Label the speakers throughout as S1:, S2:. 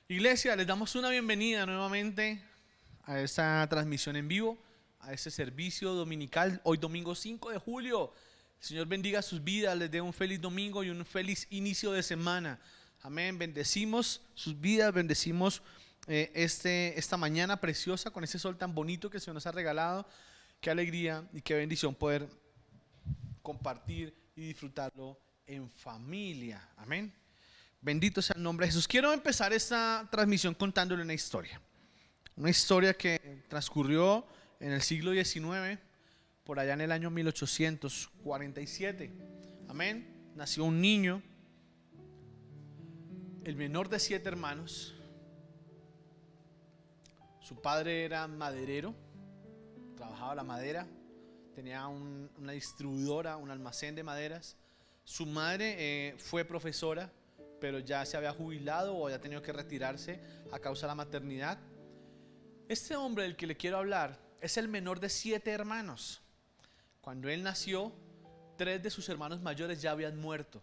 S1: Iglesia, les damos una bienvenida nuevamente a esta transmisión en vivo, a este servicio dominical, hoy domingo 5 de julio. El Señor bendiga sus vidas, les dé un feliz domingo y un feliz inicio de semana. Amén, bendecimos sus vidas, bendecimos esta mañana preciosa con ese sol tan bonito que se nos ha regalado. Qué alegría y qué bendición poder compartir y disfrutarlo en familia. Amén. Bendito sea el nombre de Jesús. Quiero empezar esta transmisión contándole una historia. Una historia que transcurrió en el siglo XIX, por allá en el año 1847. Amén. Nació un niño, el menor de 7 hermanos. Su padre era maderero, trabajaba la madera, tenía una distribuidora, un almacén de maderas. Su madre fue profesora, pero ya se había jubilado o había tenido que retirarse a causa de la maternidad. Este hombre del que le quiero hablar es el menor de 7 hermanos. Cuando él nació, 3 de sus hermanos mayores ya habían muerto.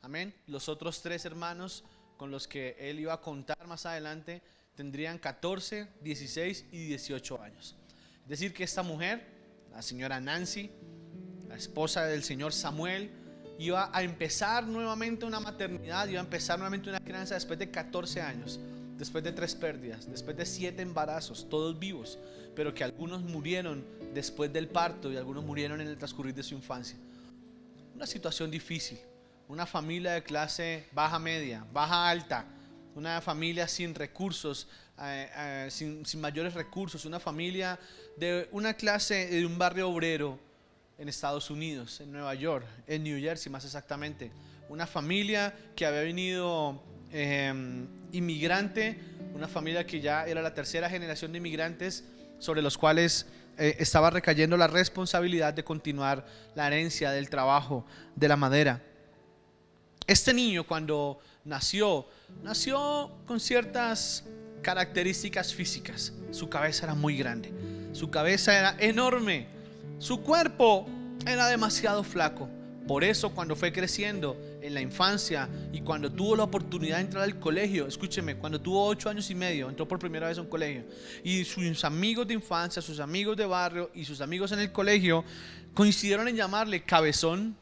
S1: Amén. Los otros 3 hermanos con los que él iba a contar más adelante tendrían 14, 16 y 18 años. Es decir que esta mujer, la señora Nancy, la esposa del señor Samuel, iba a empezar nuevamente una maternidad, iba a empezar nuevamente una crianza después de 14 años, después de 3 pérdidas, después de 7 embarazos, todos vivos, pero que algunos murieron después del parto y algunos murieron en el transcurrir de su infancia. Una situación difícil, una familia de clase baja media, baja alta, una familia sin recursos, sin mayores recursos, una familia de una clase de un barrio obrero en Estados Unidos, en Nueva York, en New Jersey más exactamente. Una familia que había venido inmigrante, una familia que ya era la tercera generación de inmigrantes sobre los cuales estaba recayendo la responsabilidad de continuar la herencia del trabajo de la madera. Este niño, cuando nació con ciertas características físicas. Su cabeza era muy grande, su cabeza era enorme, su cuerpo era demasiado flaco. Por eso cuando fue creciendo en la infancia y cuando tuvo la oportunidad de entrar al colegio, escúcheme, cuando tuvo 8 años y medio, entró por primera vez a un colegio, y sus amigos de infancia, sus amigos de barrio y sus amigos en el colegio coincidieron en llamarle cabezón,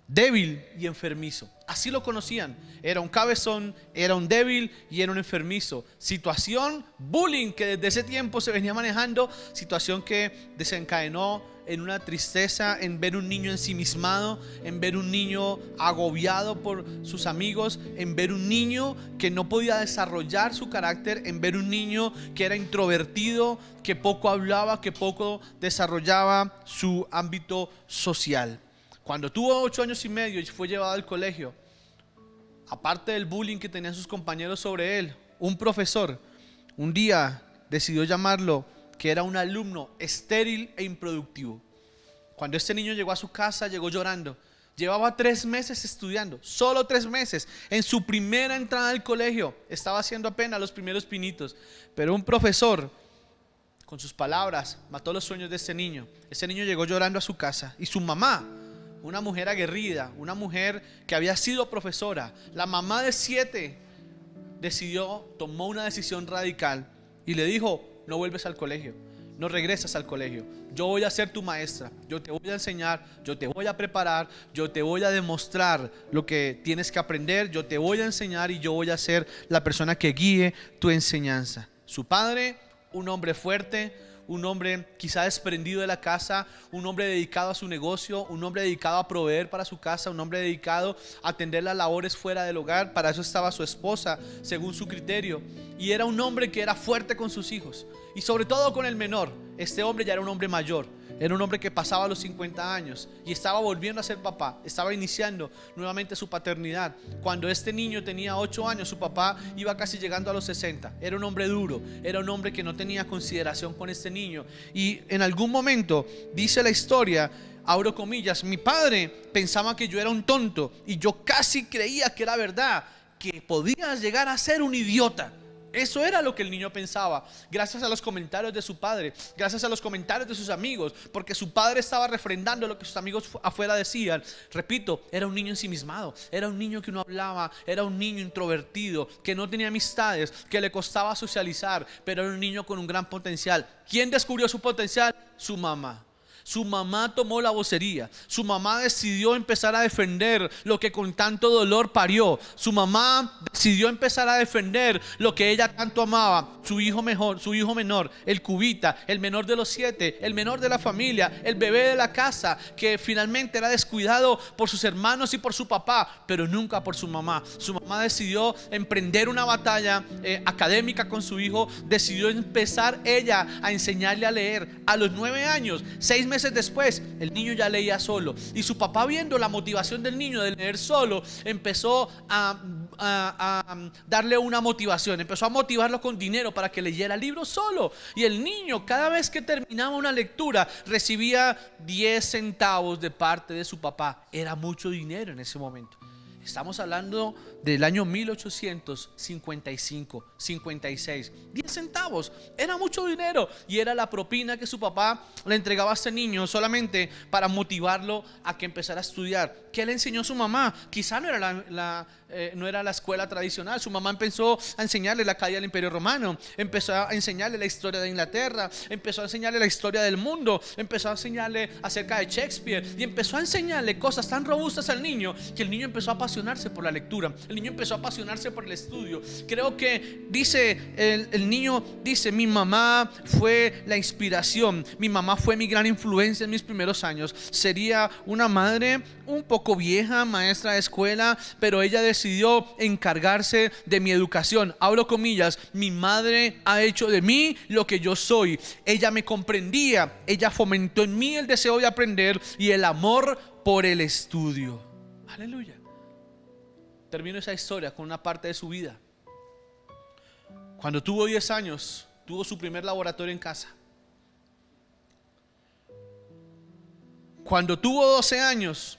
S1: débil y enfermizo. Así lo conocían. Era un cabezón, era un débil y era un enfermizo. Situación, bullying, que desde ese tiempo se venía manejando. Situación que desencadenó en una tristeza, en ver un niño ensimismado, en ver un niño agobiado por sus amigos, en ver un niño que no podía desarrollar su carácter, en ver un niño que era introvertido, que poco hablaba, que poco desarrollaba su ámbito social. Cuando tuvo 8 años y medio y fue llevado al colegio, aparte del bullying que tenían sus compañeros sobre él, un profesor un día decidió llamarlo que era un alumno estéril e improductivo. Cuando este niño llegó a su casa, llegó llorando. Llevaba 3 meses estudiando, solo 3 meses. En su primera entrada al colegio estaba haciendo apenas los primeros pinitos. Pero un profesor, con sus palabras, mató los sueños de este niño. Ese niño llegó llorando a su casa y su mamá, una mujer aguerrida, una mujer que había sido profesora, la mamá de 7, tomó una decisión radical y le dijo: no vuelves al colegio, no regresas al colegio, yo voy a ser tu maestra, yo te voy a enseñar, yo te voy a preparar, yo te voy a demostrar lo que tienes que aprender, yo te voy a enseñar y yo voy a ser la persona que guíe tu enseñanza. Su padre, un hombre fuerte, un hombre quizá desprendido de la casa, un hombre dedicado a su negocio, un hombre dedicado a proveer para su casa, un hombre dedicado a atender las labores fuera del hogar. Para eso estaba su esposa, según su criterio. Y era un hombre que era fuerte con sus hijos y sobre todo con el menor. Este hombre ya era un hombre mayor, era un hombre que pasaba los 50 años y estaba volviendo a ser papá, estaba iniciando nuevamente su paternidad. Cuando este niño tenía 8 años, su papá iba casi llegando a los 60. Era un hombre duro, era un hombre que no tenía consideración con este niño. Y en algún momento, dice la historia, abro comillas, mi padre pensaba que yo era un tonto y yo casi creía que era verdad, que podía llegar a ser un idiota. Eso era lo que el niño pensaba, gracias a los comentarios de su padre, gracias a los comentarios de sus amigos, porque su padre estaba refrendando lo que sus amigos afuera decían. Repito, era un niño ensimismado, era un niño que no hablaba, era un niño introvertido, que no tenía amistades, que le costaba socializar, pero era un niño con un gran potencial. ¿Quién descubrió su potencial? Su mamá. Su mamá tomó la vocería. Su mamá decidió empezar a defender lo que con tanto dolor parió. Su mamá decidió empezar a defender lo que ella tanto amaba. Su hijo menor, el cubita, el menor de los 7, el menor de la familia, el bebé de la casa, que finalmente era descuidado por sus hermanos y por su papá, pero nunca por su mamá. Su mamá decidió emprender una batalla académica con su hijo. Decidió empezar ella a enseñarle a leer. A los 9 años, 6 meses después, el niño ya leía solo. Y su papá, viendo la motivación del niño de leer solo, empezó a darle una motivación. Empezó a motivarlo con dinero para que leyera libros solo. Y el niño, cada vez que terminaba una lectura, recibía 10 centavos de parte de su papá. Era mucho dinero en ese momento. Estamos hablando del año 1855, 56. 10 centavos, era mucho dinero. Y era la propina que su papá le entregaba a este niño solamente para motivarlo a que empezara a estudiar. ¿Qué le enseñó su mamá? Quizá no era no era la escuela tradicional. Su mamá empezó a enseñarle la caída del Imperio Romano, empezó a enseñarle la historia de Inglaterra, empezó a enseñarle la historia del mundo, empezó a enseñarle acerca de Shakespeare y empezó a enseñarle cosas tan robustas al niño que el niño empezó a apasionarse por la lectura. El niño empezó a apasionarse por el estudio. Creo que dice el niño, dice: mi mamá fue la inspiración, mi mamá fue mi gran influencia en mis primeros años. Sería una madre un poco vieja, maestra de escuela, pero ella decidió encargarse de mi educación. Abro comillas: mi madre ha hecho de mí lo que yo soy. Ella me comprendía, ella fomentó en mí el deseo de aprender y el amor por el estudio. Aleluya. Termino esa historia con una parte de su vida. Cuando tuvo 10 años, tuvo su primer laboratorio en casa. Cuando tuvo 12 años,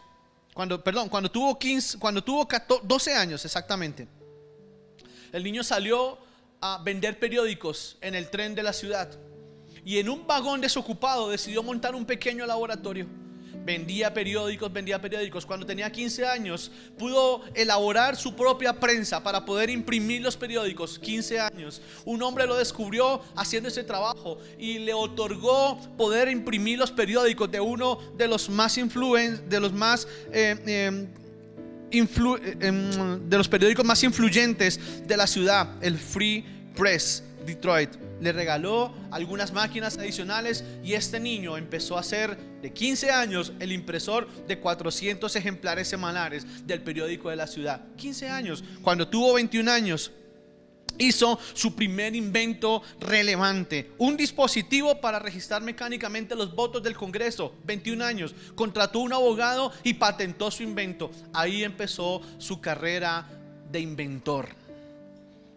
S1: cuando tuvo 12 años exactamente, el niño salió a vender periódicos en el tren de la ciudad. Y en un vagón desocupado decidió montar un pequeño laboratorio. Vendía periódicos. Cuando tenía 15 años pudo elaborar su propia prensa para poder imprimir los periódicos. 15 años. Un hombre lo descubrió haciendo ese trabajo y le otorgó poder imprimir los periódicos de uno de los más de los periódicos más influyentes de la ciudad, el Free Press Detroit. Le regaló algunas máquinas adicionales y este niño empezó a hacer, de 15 años, el impresor de 400 ejemplares semanales del periódico de la ciudad. 15 años. Cuando tuvo 21 años, hizo su primer invento relevante: un dispositivo para registrar mecánicamente los votos del Congreso. 21 años. Contrató un abogado y patentó su invento. Ahí empezó su carrera de inventor.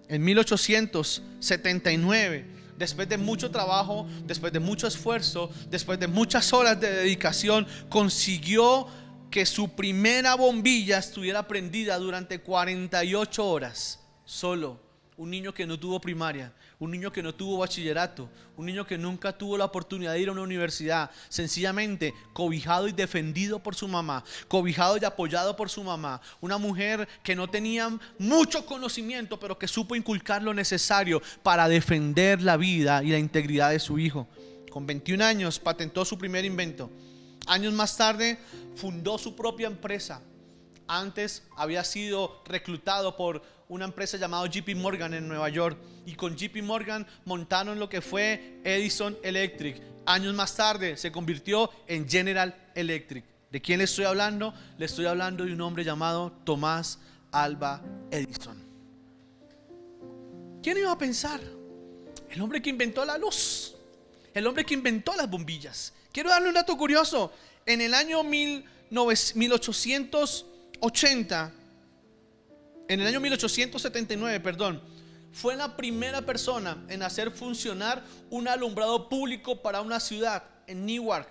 S1: En 1879, después de mucho trabajo, después de mucho esfuerzo, después de muchas horas de dedicación, consiguió que su primera bombilla estuviera prendida durante 48 horas. Solo. Un niño que no tuvo primaria, un niño que no tuvo bachillerato, un niño que nunca tuvo la oportunidad de ir a una universidad, sencillamente cobijado y defendido por su mamá, cobijado y apoyado por su mamá. Una mujer que no tenía mucho conocimiento, pero que supo inculcar lo necesario para defender la vida y la integridad de su hijo. Con 21 años patentó su primer invento. Años más tarde fundó su propia empresa. Antes había sido reclutado por una empresa llamada JP Morgan en Nueva York, y con JP Morgan montaron lo que fue Edison Electric. Años más tarde se convirtió en General Electric. ¿De quién le estoy hablando? Le estoy hablando de un hombre llamado Tomás Alva Edison. ¿Quién iba a pensar? El hombre que inventó la luz, el hombre que inventó las bombillas. Quiero darle un dato curioso. En el año 1879, fue la primera persona en hacer funcionar un alumbrado público para una ciudad, en Newark,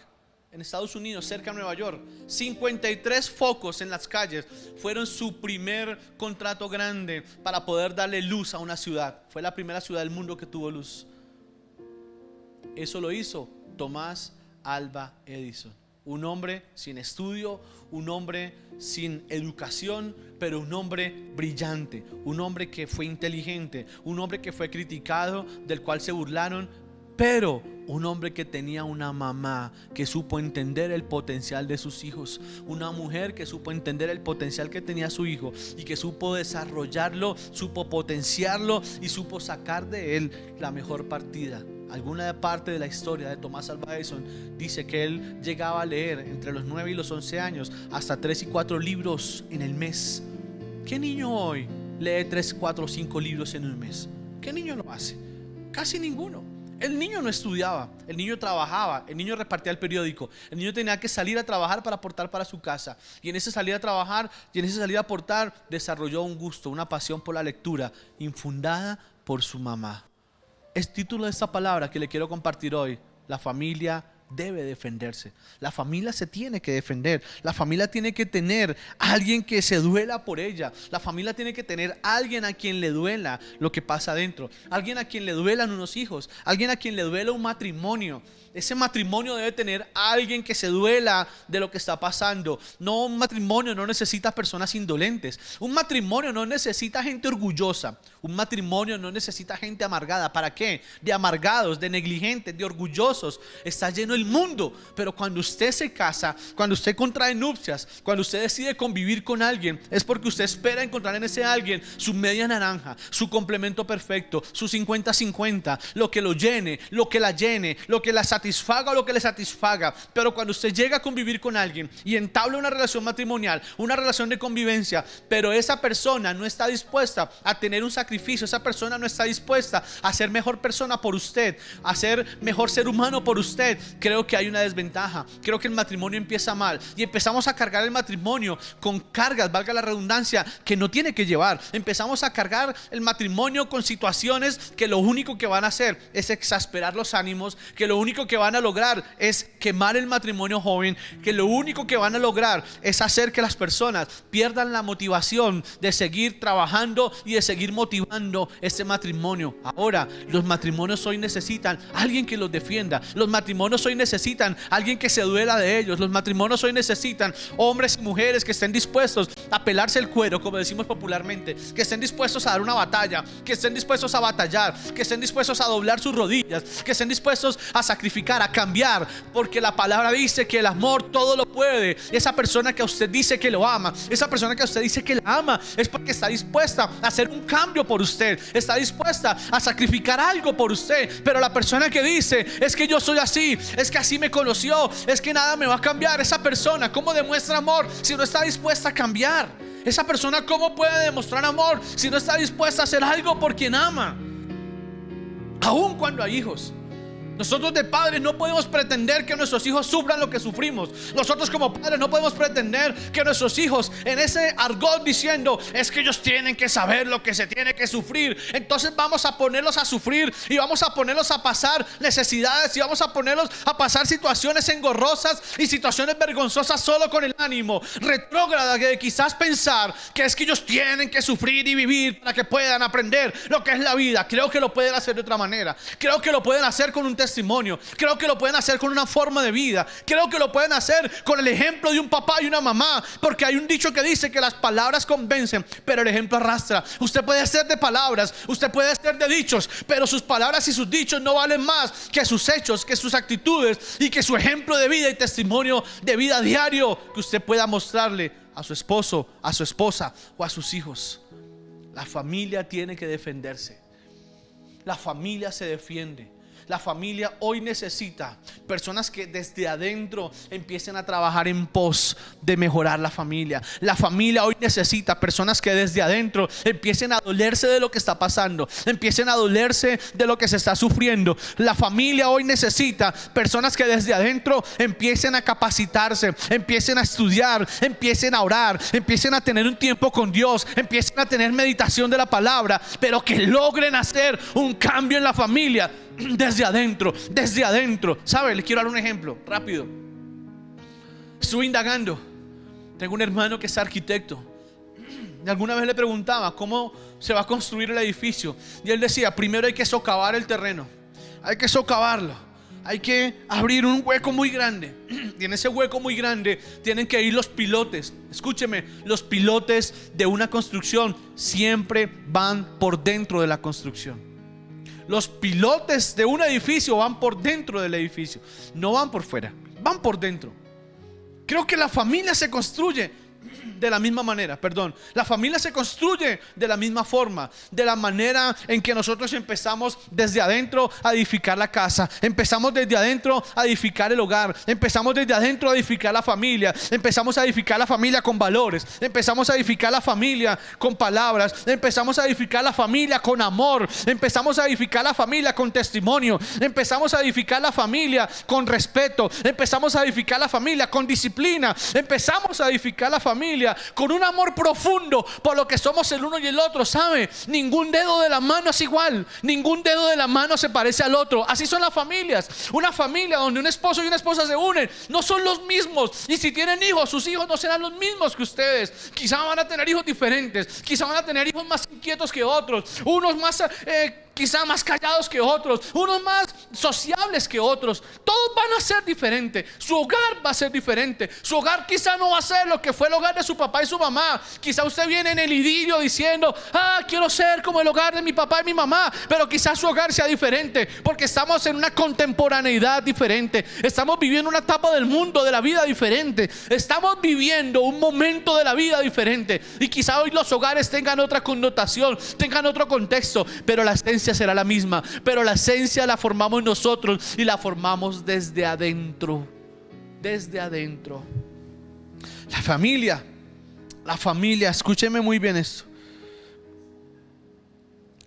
S1: en Estados Unidos, cerca de Nueva York. 53 focos en las calles fueron su primer contrato grande para poder darle luz a una ciudad. Fue la primera ciudad del mundo que tuvo luz. Eso lo hizo Thomas Alva Edison. Un hombre sin estudio, un hombre sin educación, pero un hombre brillante, un hombre que fue inteligente, un hombre que fue criticado, del cual se burlaron, pero un hombre que tenía una mamá que supo entender el potencial de sus hijos, una mujer que supo entender el potencial que tenía su hijo y que supo desarrollarlo, supo potenciarlo y supo sacar de él la mejor partida. Alguna parte de la historia de Thomas Alva Edison dice que él llegaba a leer entre los 9 y los 11 años hasta 3 y 4 libros en el mes. ¿Qué niño hoy lee 3, 4, 5 libros en un mes? ¿Qué niño lo hace? Casi ninguno. El niño no estudiaba, el niño trabajaba, el niño repartía el periódico, el niño tenía que salir a trabajar para aportar para su casa, y en ese salir a trabajar y en ese salir a aportar desarrolló un gusto, una pasión por la lectura infundada por su mamá. El título de esta palabra que le quiero compartir hoy: la familia debe defenderse. La familia se tiene que defender. La familia tiene que tener a alguien que se duela por ella. La familia tiene que tener a alguien a quien le duela lo que pasa adentro. Alguien a quien le duelan unos hijos. Alguien a quien le duela un matrimonio. Ese matrimonio debe tener a alguien que se duela de lo que está pasando. No, un matrimonio no necesita personas indolentes. Un matrimonio no necesita gente orgullosa. Un matrimonio no necesita gente amargada. ¿Para qué? De amargados, de negligentes, de orgullosos está lleno el mundo. Pero cuando usted se casa, cuando usted contrae nupcias, cuando usted decide convivir con alguien, es porque usted espera encontrar en ese alguien su media naranja, su complemento perfecto, su 50-50, lo que lo llene, lo que la llene, lo que la satisfaga o lo que le satisfaga. Pero cuando usted llega a convivir con alguien y entabla una relación matrimonial, una relación de convivencia, pero esa persona no está dispuesta a tener un sacrificio, esa persona no está dispuesta a ser mejor persona por usted, a ser mejor ser humano por usted, creo que hay una desventaja. Creo que el matrimonio empieza mal y empezamos a cargar el matrimonio con cargas, valga la redundancia, que no tiene que llevar. Empezamos a cargar el matrimonio con situaciones que lo único que van a hacer es exasperar los ánimos, que lo único que van a lograr es quemar el matrimonio joven, que lo único que van a lograr es hacer que las personas pierdan la motivación de seguir trabajando y de seguir motivando este matrimonio. Ahora, los matrimonios hoy necesitan alguien que los defienda. Los matrimonios hoy necesitan alguien que se duela de ellos. Los matrimonios hoy necesitan hombres y mujeres que estén dispuestos a pelarse el cuero, como decimos popularmente, que estén dispuestos a dar una batalla, que estén dispuestos a batallar, que estén dispuestos a doblar sus rodillas, que estén dispuestos a sacrificar, a cambiar, porque la palabra dice que el amor todo lo puede. Esa persona que a usted dice que lo ama, esa persona que a usted dice que la ama, es porque está dispuesta a hacer un cambio por usted, está dispuesta a sacrificar algo por usted. Pero la persona que dice: es que yo soy así, es que así me conoció, es que nada me va a cambiar, esa persona ¿cómo demuestra amor si no está dispuesta a cambiar? Esa persona ¿cómo puede demostrar amor si no está dispuesta a hacer algo por quien ama? Aun cuando hay hijos, nosotros de padres no podemos pretender que nuestros hijos sufran lo que sufrimos. Nosotros como padres no podemos pretender que nuestros hijos, en ese argot diciendo: es que ellos tienen que saber lo que se tiene que sufrir, entonces vamos a ponerlos a sufrir y vamos a ponerlos a pasar necesidades y vamos a ponerlos a pasar situaciones engorrosas y situaciones vergonzosas solo con el ánimo retrógrada de quizás pensar que es que ellos tienen que sufrir y vivir para que puedan aprender lo que es la vida. Creo que lo pueden hacer de otra manera. Creo que lo pueden hacer con un testimonio. Creo que lo pueden hacer con una forma de vida. Creo que lo pueden hacer con el ejemplo de un papá y una mamá, porque hay un dicho que dice que las palabras convencen, pero el ejemplo arrastra. Usted puede ser de palabras, usted puede ser de dichos, pero sus palabras y sus dichos no valen más que sus hechos, que sus actitudes y que su ejemplo de vida y testimonio de vida diario que usted pueda mostrarle a su esposo, a su esposa o a sus hijos. La familia tiene que defenderse. La familia se defiende. La familia hoy necesita personas que desde adentro empiecen a trabajar en pos de mejorar la familia. La familia hoy necesita personas que desde adentro empiecen a dolerse de lo que está pasando, empiecen a dolerse de lo que se está sufriendo. La familia hoy necesita personas que desde adentro empiecen a capacitarse, empiecen a estudiar, empiecen a orar, empiecen a tener un tiempo con Dios, empiecen a tener meditación de la palabra, pero que logren hacer un cambio en la familia desde adentro, desde adentro. ¿Sabe? Les quiero dar un ejemplo rápido. Estuve indagando. Tengo un hermano que es arquitecto. Y alguna vez le preguntaba cómo se va a construir el edificio. Y él decía, primero hay que socavar el terreno. Hay que socavarlo. Hay que abrir un hueco muy grande. Y en ese hueco muy grande tienen que ir los pilotes. Escúcheme, los pilotes de una construcción siempre van por dentro de la construcción. Los pilotes de un edificio van por dentro del edificio. No van por fuera, van por dentro. Creo que la familia se construye de la misma manera, la familia se construye de la misma forma, de la manera en que nosotros empezamos desde adentro a edificar la casa, empezamos desde adentro a edificar el hogar, empezamos desde adentro a edificar la familia, empezamos a edificar la familia con valores, empezamos a edificar la familia con palabras, empezamos a edificar la familia con amor, empezamos a edificar la familia con testimonio, empezamos a edificar la familia con respeto, empezamos a edificar la familia con disciplina, empezamos a edificar la familia con un amor profundo por lo que somos el uno y el otro. ¿Sabe? Ningún dedo de la mano es igual, ningún dedo de la mano se parece al otro. Así son las familias. Una familia donde un esposo y una esposa se unen no son los mismos. Y si tienen hijos, sus hijos no serán los mismos que ustedes. Quizá van a tener hijos diferentes, quizá van a tener hijos más inquietos que otros, unos más quizá más callados que otros, unos más sociables que otros. Todos van a ser diferentes. Su hogar va a ser diferente. Su hogar quizá no va a ser lo que fue el hogar de su papá y su mamá. Quizá usted viene en el idilio diciendo, quiero ser como el hogar de mi papá y mi mamá. Pero quizá su hogar sea diferente, porque estamos en una contemporaneidad diferente. Estamos viviendo una etapa del mundo, de la vida diferente. Estamos viviendo un momento de la vida diferente. Y quizá hoy los hogares tengan otra connotación, tengan otro contexto, pero la esencia será la misma. Pero la esencia la formamos nosotros y la formamos desde adentro. Desde adentro. La familia, escúcheme muy bien esto.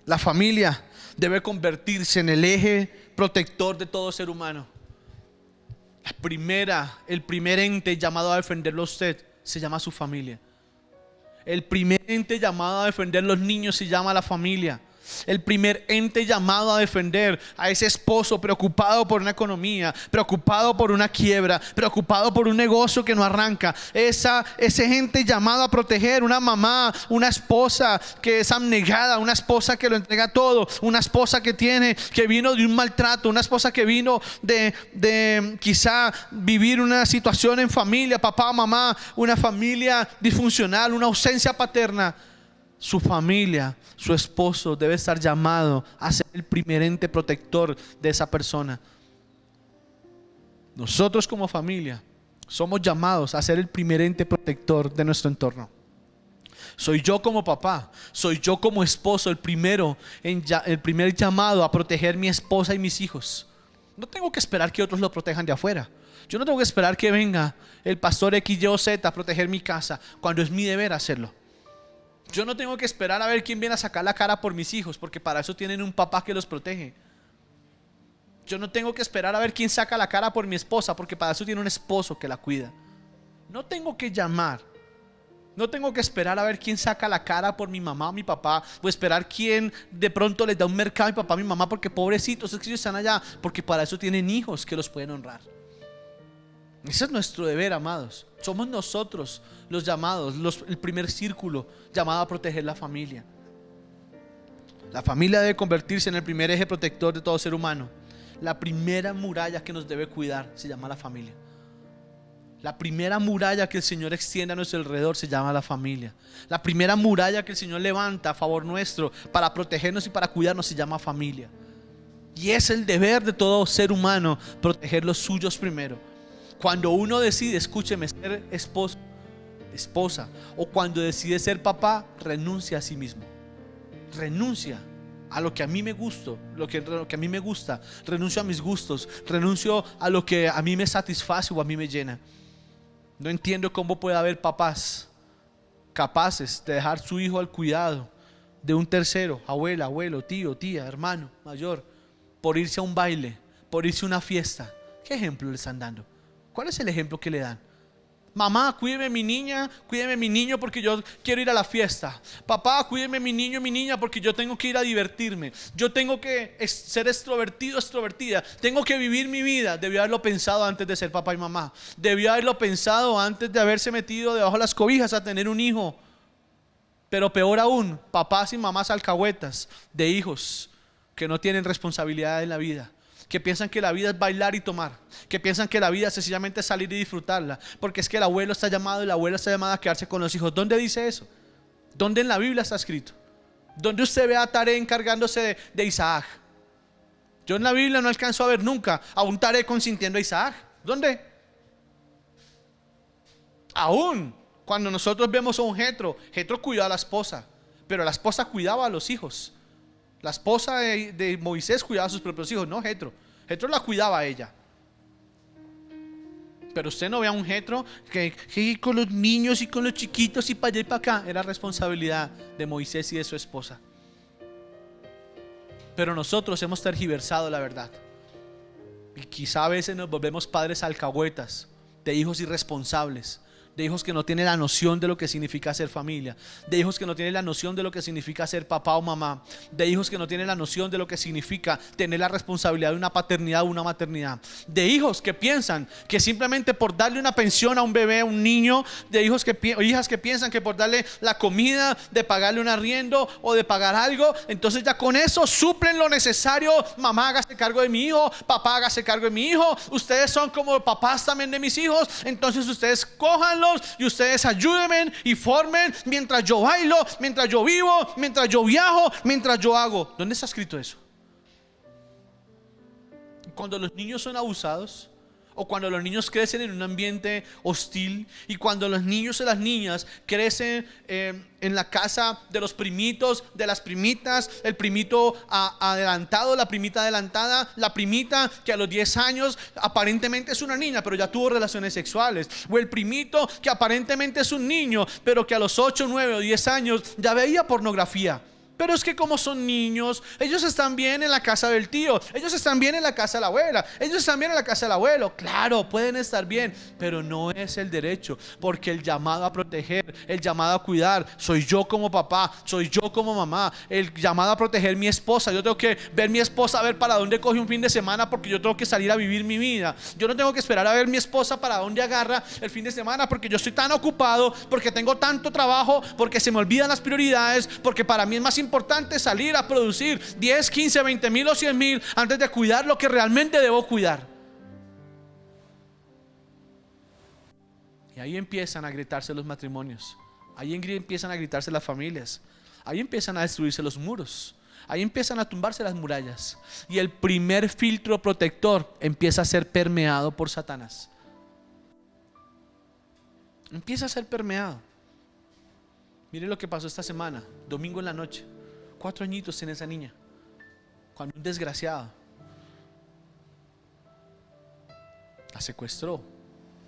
S1: La familia debe convertirse en el eje protector de todo ser humano. El primer ente llamado a defenderlo a usted se llama su familia. El primer ente llamado a defender los niños se llama la familia. El primer ente llamado a defender a ese esposo preocupado por una economía, preocupado por una quiebra, preocupado por un negocio que no arranca, ese ente llamado a proteger, una mamá, una esposa que es abnegada, una esposa que lo entrega todo, una esposa que vino de un maltrato, una esposa que vino de quizá vivir una situación en familia, papá, mamá, una familia disfuncional, una ausencia paterna. Su familia, su esposo debe estar llamado a ser el primer ente protector de esa persona. Nosotros como familia somos llamados a ser el primer ente protector de nuestro entorno. Soy yo como papá, soy yo como esposo el primer llamado a proteger mi esposa y mis hijos. No tengo que esperar que otros lo protejan de afuera. Yo no tengo que esperar que venga el pastor X, Y o Z a proteger mi casa cuando es mi deber hacerlo. Yo no tengo que esperar a ver quién viene a sacar la cara por mis hijos, porque para eso tienen un papá que los protege. Yo no tengo que esperar a ver quién saca la cara por mi esposa, porque para eso tiene un esposo que la cuida. No tengo que llamar. No tengo que esperar a ver quién saca la cara por mi mamá o mi papá, o esperar quién de pronto les da un mercado a mi papá o mi mamá, porque pobrecitos, es que ellos están allá, porque para eso tienen hijos que los pueden honrar. Ese es nuestro deber, amados. Somos nosotros los llamados, el primer círculo llamado a proteger la familia. La familia debe convertirse en el primer eje protector de todo ser humano. La primera muralla que nos debe cuidar se llama la familia. La primera muralla que el Señor extiende a nuestro alrededor se llama la familia. La primera muralla que el Señor levanta a favor nuestro para protegernos y para cuidarnos se llama familia. Y es el deber de todo ser humano proteger los suyos primero. Cuando uno decide, escúcheme, ser esposo, esposa, o cuando decide ser papá, renuncia a sí mismo. Renuncia a lo que a mí me gusta, lo que a mí me gusta. Renuncio a mis gustos, renuncio a lo que a mí me satisface o a mí me llena. No entiendo cómo puede haber papás capaces de dejar su hijo al cuidado de un tercero, abuela, abuelo, tío, tía, hermano, mayor, por irse a un baile, por irse a una fiesta. ¿Qué ejemplo le están dando? ¿Cuál es el ejemplo que le dan? Mamá, cuídeme mi niña, cuídeme mi niño porque yo quiero ir a la fiesta. Papá, cuídeme mi niño, mi niña porque yo tengo que ir a divertirme. Yo tengo que ser extrovertido, extrovertida. Tengo que vivir mi vida. Debió haberlo pensado antes de ser papá y mamá. Debió haberlo pensado antes de haberse metido debajo de las cobijas a tener un hijo. Pero peor aún, papás y mamás alcahuetas de hijos que no tienen responsabilidad en la vida, que piensan que la vida es bailar y tomar, que piensan que la vida sencillamente es salir y disfrutarla, porque es que el abuelo está llamado y la abuela está llamada a quedarse con los hijos. ¿Dónde dice eso? ¿Dónde en la Biblia está escrito? ¿Dónde usted ve a Taré encargándose de Isaac? Yo en la Biblia no alcanzo a ver nunca a un Taré consintiendo a Isaac. ¿Dónde? Aún cuando nosotros vemos a un Jetro cuidaba a la esposa, pero la esposa cuidaba a los hijos. La esposa de Moisés cuidaba a sus propios hijos, no Jetro. Jetro la cuidaba a ella. Pero usted no ve a un Jetro que con los niños y con los chiquitos y para allá y para acá. Era responsabilidad de Moisés y de su esposa. Pero nosotros hemos tergiversado la verdad. Y quizá a veces nos volvemos padres alcahuetas, de hijos irresponsables, de hijos que no tienen la noción de lo que significa ser familia, de hijos que no tienen la noción de lo que significa ser papá o mamá, de hijos que no tienen la noción de lo que significa tener la responsabilidad de una paternidad o una maternidad, de hijos que piensan que simplemente por darle una pensión a un bebé, a un niño, de hijas que piensan que por darle la comida, de pagarle un arriendo o de pagar algo, entonces ya con eso suplen lo necesario. Mamá, hágase cargo de mi hijo, papá, hágase cargo de mi hijo, ustedes son como papás también de mis hijos, entonces ustedes cójanlo y ustedes ayúdenme y formen mientras yo bailo, mientras yo vivo, mientras yo viajo, mientras yo hago. ¿Dónde está escrito eso? Cuando los niños son abusados, o cuando los niños crecen en un ambiente hostil, y cuando los niños y las niñas crecen en la casa de los primitos, de las primitas, el primito adelantado, la primita adelantada, la primita que a los 10 años aparentemente es una niña pero ya tuvo relaciones sexuales, o el primito que aparentemente es un niño pero que a los 8, 9 o 10 años ya veía pornografía. Pero es que como son niños, ellos están bien en la casa del tío, ellos están bien en la casa de la abuela, ellos están bien en la casa del abuelo. Claro, pueden estar bien, pero no es el derecho, porque el llamado a proteger, el llamado a cuidar, soy yo como papá, soy yo como mamá. El llamado a proteger mi esposa, yo tengo que ver mi esposa a ver para dónde coge un fin de semana, porque yo tengo que salir a vivir mi vida. Yo no tengo que esperar a ver mi esposa para dónde agarra el fin de semana, porque yo estoy tan ocupado, porque tengo tanto trabajo, porque se me olvidan las prioridades, porque para mí es más importante salir a producir 10, 15, 20 mil o 100 mil antes de cuidar lo que realmente debo cuidar. Y ahí empiezan a gritarse los matrimonios, ahí empiezan a gritarse las familias, ahí empiezan a destruirse los muros, ahí empiezan a tumbarse las murallas, y el primer filtro protector empieza a ser permeado por Satanás. Empieza a ser permeado. Mire lo que pasó esta semana, domingo en la noche. 4 añitos tiene esa niña, cuando un desgraciado la secuestró,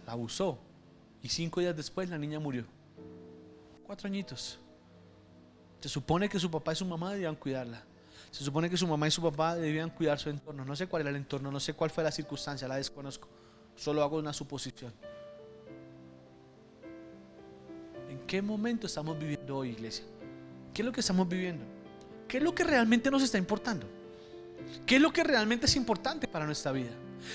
S1: la abusó, y 5 días después la niña murió. 4 añitos. Se supone que su papá y su mamá debían cuidarla. Se supone que su mamá y su papá debían cuidar su entorno. No sé cuál era el entorno, no sé cuál fue la circunstancia, la desconozco. Solo hago una suposición. ¿En qué momento estamos viviendo hoy, iglesia? ¿Qué es lo que estamos viviendo? ¿Qué es lo que realmente nos está importando? ¿Qué es lo que realmente es importante para nuestra vida?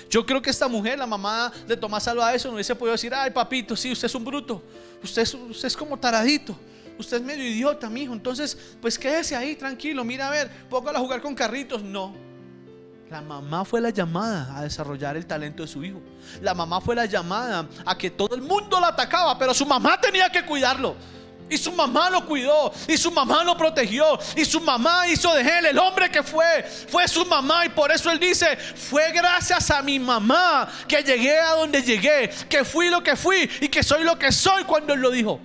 S1: Yo creo que esta mujer, la mamá de Tomás Alva Edison, no hubiese podido decir: ay papito, sí, usted es un bruto, usted es como taradito, usted es medio idiota, mijo, entonces pues quédese ahí tranquilo, mira a ver, póngalo a jugar con carritos. No, la mamá fue la llamada a desarrollar el talento de su hijo. La mamá fue la llamada a que todo el mundo lo atacaba, pero su mamá tenía que cuidarlo. Y su mamá lo cuidó, y su mamá lo protegió, y su mamá hizo de él el hombre que fue su mamá. Y por eso él dice: fue gracias a mi mamá que llegué a donde llegué, que fui lo que fui y que soy lo que soy. Cuando él lo dijo,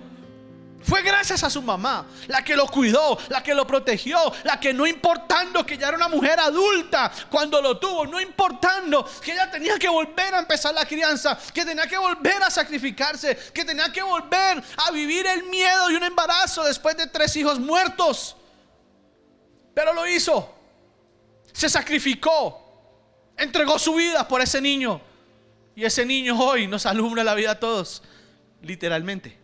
S1: fue gracias a su mamá, la que lo cuidó, la que lo protegió, la que, no importando que ya era una mujer adulta cuando lo tuvo, no importando que ella tenía que volver a empezar la crianza, que tenía que volver a sacrificarse, que tenía que volver a vivir el miedo de un embarazo después de 3 hijos muertos, pero lo hizo, se sacrificó, entregó su vida por ese niño, y ese niño hoy nos alumbra la vida a todos. literalmente.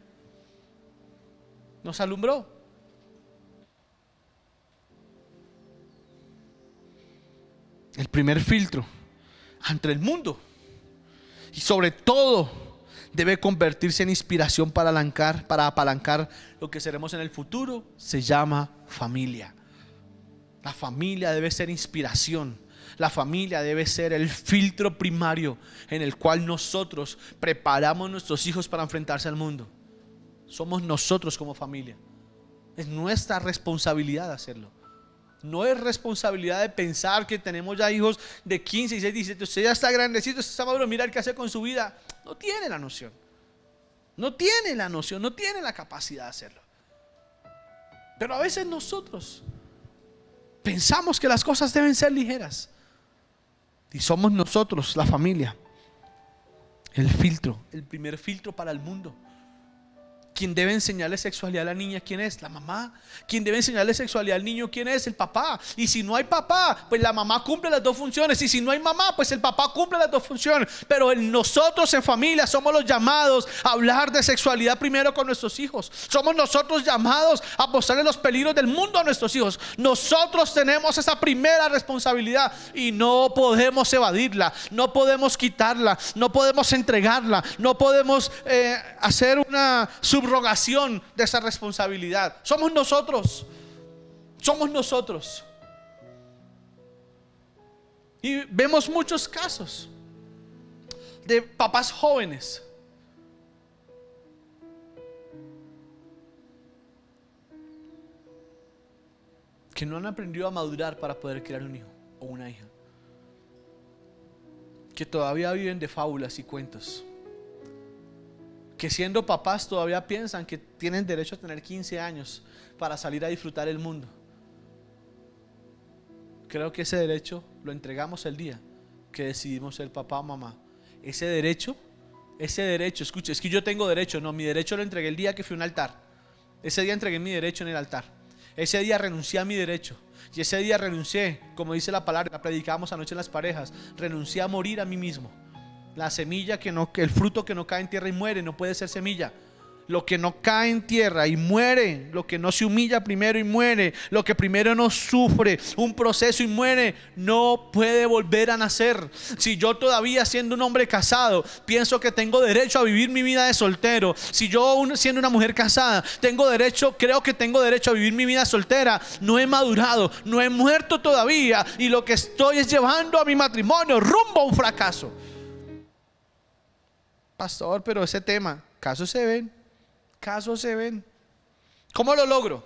S1: Nos alumbró. El primer filtro ante el mundo. Y sobre todo debe convertirse en inspiración para apalancar lo que seremos en el futuro. Se llama familia. La familia debe ser inspiración. La familia debe ser el filtro primario en el cual nosotros preparamos a nuestros hijos para enfrentarse al mundo. Somos nosotros como familia. Es nuestra responsabilidad hacerlo. No es responsabilidad de pensar que tenemos ya hijos de 15, 16, 17. Usted ya está grandecito, usted está maduro, mirar qué hacer con su vida. No tiene la noción. No tiene la noción, no tiene la capacidad de hacerlo. Pero a veces nosotros pensamos que las cosas deben ser ligeras. Y somos nosotros, la familia, el filtro, el primer filtro para el mundo. ¿Quién debe enseñarle sexualidad a la niña? ¿Quién es? La mamá. ¿Quién debe enseñarle sexualidad al niño? ¿Quién es? El papá. Y si no hay papá, pues la mamá cumple las dos funciones. Y si no hay mamá, pues el papá cumple las dos funciones. Pero nosotros en familia somos los llamados a hablar de sexualidad primero con nuestros hijos. Somos nosotros llamados a mostrarle los peligros del mundo a nuestros hijos. Nosotros tenemos esa primera responsabilidad y no podemos evadirla, no podemos quitarla, no podemos entregarla, no podemos hacer una subrogación de esa responsabilidad. Somos nosotros. Somos nosotros. Y vemos muchos casos de papás jóvenes que no han aprendido a madurar para poder criar un hijo o una hija, que todavía viven de fábulas y cuentos, que siendo papás todavía piensan que tienen derecho a tener 15 años para salir a disfrutar el mundo. Creo que ese derecho lo entregamos el día que decidimos ser papá o mamá. Ese derecho, escuche, es que yo tengo derecho. No, mi derecho lo entregué el día que fui a un altar. Ese día entregué mi derecho en el altar. Ese día renuncié a mi derecho. Y ese día renuncié, como dice la palabra, la predicábamos anoche en las parejas, renuncié a morir a mí mismo. La semilla que el fruto que no cae en tierra y muere no puede ser semilla. Lo que no cae en tierra y muere, lo que no se humilla primero y muere, lo que primero no sufre un proceso y muere, no puede volver a nacer. Si yo todavía siendo un hombre casado pienso que tengo derecho a vivir mi vida de soltero, si yo siendo una mujer casada creo que tengo derecho a vivir mi vida soltera, no he madurado, no he muerto todavía y lo que estoy es llevando a mi matrimonio rumbo a un fracaso. Pastor, pero ese tema, casos se ven. ¿Cómo lo logro?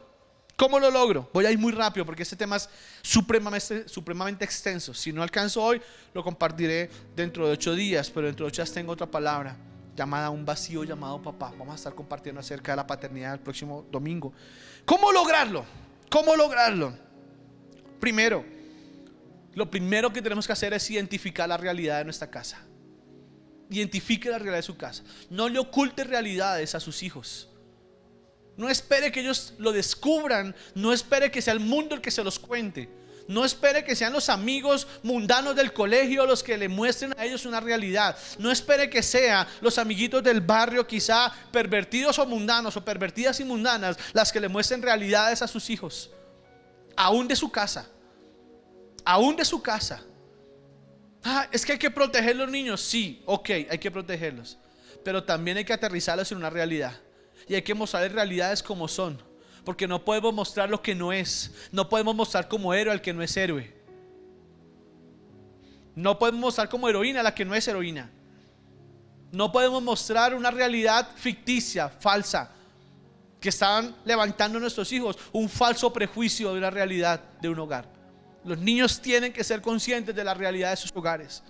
S1: Voy a ir muy rápido porque este tema es supremamente extenso. Si no alcanzo hoy, lo compartiré dentro de 8 días, pero dentro de 8 días tengo otra palabra llamada un vacío llamado papá. Vamos a estar compartiendo acerca de la paternidad el próximo domingo. ¿Cómo lograrlo? Primero, lo primero que tenemos que hacer es identificar la realidad de nuestra casa. Identifique la realidad de su casa. No le oculte realidades a sus hijos. No espere que ellos lo descubran. No espere que sea el mundo el que se los cuente. No espere que sean los amigos mundanos del colegio los que le muestren a ellos una realidad. No espere que sean los amiguitos del barrio, quizá pervertidos o mundanos, o pervertidas y mundanas, las que le muestren realidades a sus hijos. Aún de su casa. Es que hay que proteger a los niños. Sí, ok, hay que protegerlos, pero también hay que aterrizarlos en una realidad. Y hay que mostrarles realidades como son, porque no podemos mostrar lo que no es. No podemos mostrar como héroe al que no es héroe. No podemos mostrar como heroína a la que no es heroína. No podemos mostrar una realidad ficticia, falsa, que están levantando nuestros hijos, un falso prejuicio de una realidad de un hogar. Los niños tienen que ser conscientes de la realidad de sus hogares.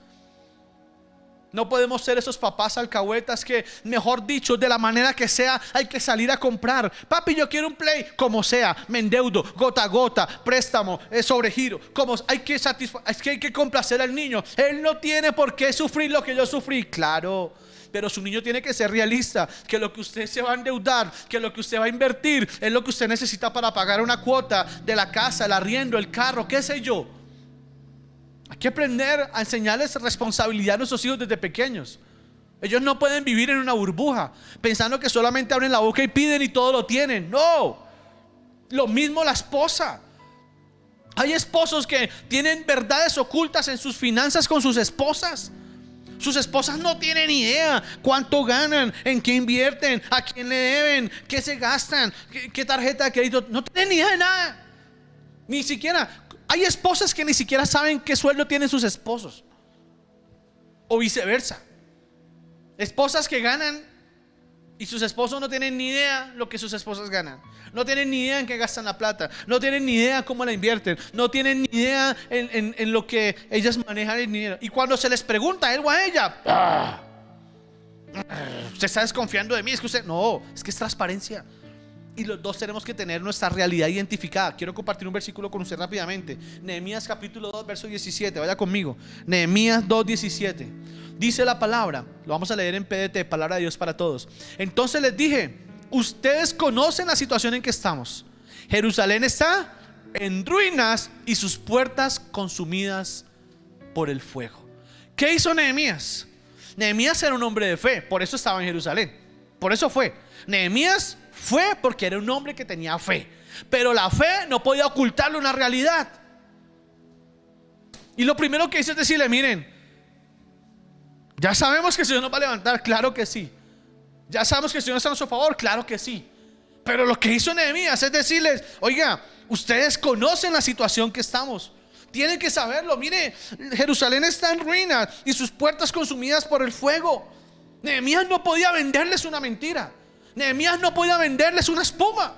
S1: No podemos ser esos papás alcahuetas que, mejor dicho, de la manera que sea, hay que salir a comprar. Papi, yo quiero un Play, como sea, me endeudo, gota a gota, préstamo, sobregiro. Es que hay que complacer al niño. Él no tiene por qué sufrir lo que yo sufrí, claro. Pero su niño tiene que ser realista, que lo que usted se va a endeudar, que lo que usted va a invertir es lo que usted necesita para pagar una cuota de la casa, el arriendo, el carro, qué sé yo. Hay que aprender a enseñarles responsabilidad a nuestros hijos desde pequeños. Ellos no pueden vivir en una burbuja pensando que solamente abren la boca y piden y todo lo tienen. No. Lo mismo la esposa. Hay esposos que tienen verdades ocultas en sus finanzas con sus esposas. Sus esposas no tienen idea cuánto ganan, en qué invierten, a quién le deben, qué se gastan, qué tarjeta de crédito. No tienen ni idea de nada. Ni siquiera. Hay esposas que ni siquiera saben qué sueldo tienen sus esposos. O viceversa. Esposas que ganan y sus esposos no tienen ni idea lo que sus esposas ganan. No tienen ni idea en qué gastan la plata. No tienen ni idea cómo la invierten. No tienen ni idea en lo que ellas manejan el dinero. Y cuando se les pregunta a él o a ella, usted está desconfiando de mí. Es que usted, no, es que es transparencia. Y los dos tenemos que tener nuestra realidad identificada. Quiero compartir un versículo con usted rápidamente. Nehemías capítulo 2 verso 17. Vaya conmigo. Nehemías 2:17. Dice la palabra, lo vamos a leer en PDT, palabra de Dios para todos. Entonces les dije: ustedes conocen la situación en que estamos. Jerusalén está en ruinas y sus puertas consumidas por el fuego. ¿Qué hizo Nehemías? Nehemías era un hombre de fe, por eso estaba en Jerusalén. Por eso fue. Nehemías fue porque era un hombre que tenía fe. Pero la fe no podía ocultarle una realidad. Y lo primero que hizo es decirle: miren, ya sabemos que el Señor nos va a levantar, claro que sí. Ya sabemos que el Señor está a nuestro favor, claro que sí. Pero lo que hizo Nehemías es decirles: oiga, ustedes conocen la situación que estamos. Tienen que saberlo. Mire, Jerusalén está en ruinas y sus puertas consumidas por el fuego. Nehemías no podía venderles una mentira. Nehemías no podía venderles una espuma.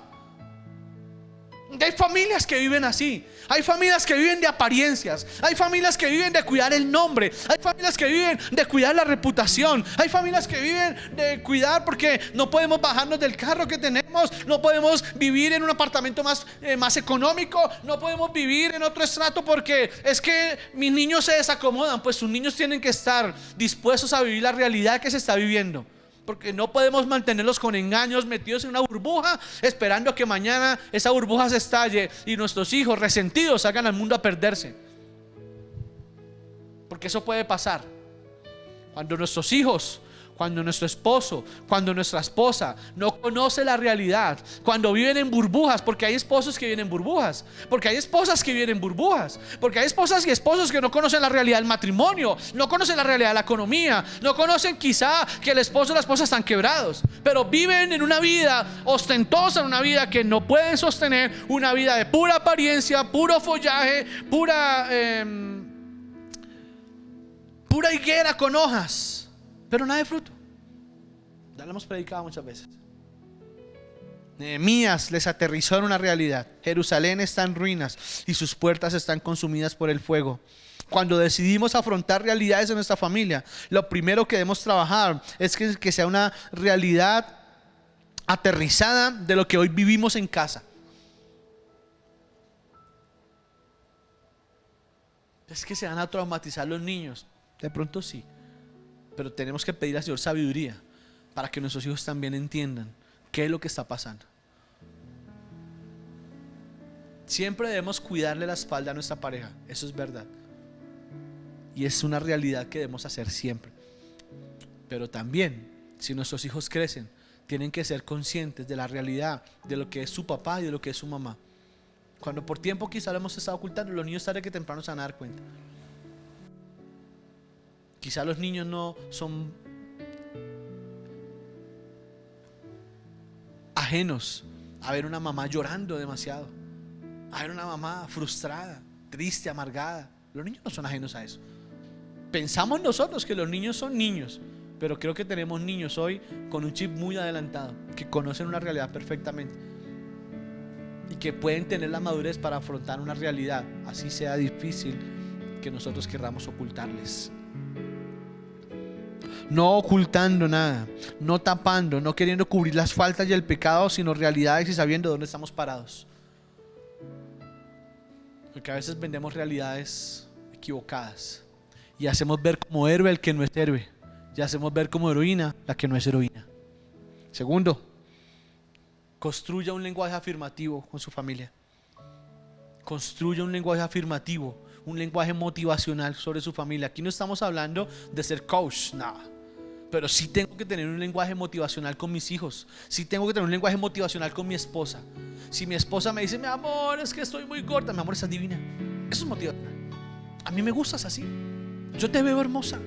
S1: Hay familias que viven así. Hay familias que viven de apariencias. Hay familias que viven de cuidar el nombre. Hay familias que viven de cuidar la reputación. Hay familias que viven de cuidar porque no podemos bajarnos del carro que tenemos. No podemos vivir en un apartamento más económico. No podemos vivir en otro estrato porque es que mis niños se desacomodan. Pues sus niños tienen que estar dispuestos a vivir la realidad que se está viviendo. Porque no podemos mantenerlos con engaños, metidos en una burbuja, esperando a que mañana esa burbuja se estalle y nuestros hijos resentidos salgan al mundo a perderse. Porque eso puede pasar. Cuando nuestros hijos, cuando nuestro esposo, cuando nuestra esposa no conoce la realidad, cuando viven en burbujas, porque hay esposos que viven en burbujas, porque hay esposas que viven en burbujas, porque hay esposas y esposos que no conocen la realidad del matrimonio, no conocen la realidad de la economía, no conocen quizá que el esposo y la esposa están quebrados, pero viven en una vida ostentosa, en una vida que no pueden sostener, una vida de pura apariencia, puro follaje, pura higuera con hojas, pero nada de fruto. Ya lo hemos predicado muchas veces. Nehemías les aterrizó en una realidad. Jerusalén está en ruinas y sus puertas están consumidas por el fuego. Cuando decidimos afrontar realidades en nuestra familia, lo primero que debemos trabajar es que sea una realidad aterrizada de lo que hoy vivimos en casa. Es que se van a traumatizar los niños. De pronto sí. Pero tenemos que pedir al Señor sabiduría para que nuestros hijos también entiendan qué es lo que está pasando. Siempre debemos cuidarle la espalda a nuestra pareja. Eso es verdad. Y es una realidad que debemos hacer siempre. Pero también, si nuestros hijos crecen, tienen que ser conscientes de la realidad de lo que es su papá y de lo que es su mamá. Cuando por tiempo quizá lo hemos estado ocultando, los niños tarde que temprano se van a dar cuenta. Quizá los niños no son ajenos a ver una mamá llorando demasiado, a ver una mamá frustrada, triste, amargada. Los niños no son ajenos a eso. Pensamos nosotros que los niños son niños, pero creo que tenemos niños hoy con un chip muy adelantado, que conocen una realidad perfectamente y que pueden tener la madurez para afrontar una realidad, así sea difícil, que nosotros querramos ocultarles. No ocultando nada, no tapando, no queriendo cubrir las faltas y el pecado, sino realidades y sabiendo dónde estamos parados. Porque a veces vendemos realidades equivocadas y hacemos ver como héroe el que no es héroe, y hacemos ver como heroína la que no es heroína. Segundo, construya un lenguaje afirmativo con su familia. Construya un lenguaje afirmativo, un lenguaje motivacional sobre su familia. Aquí no estamos hablando de ser coach, nada. pero sí tengo que tener un lenguaje motivacional con mis hijos. Sí tengo que tener un lenguaje motivacional con mi esposa. Si mi esposa me dice, mi amor, es que estoy muy corta, mi amor, estás divina. Eso es motivacional. A mí me gustas así. Yo te veo hermosa,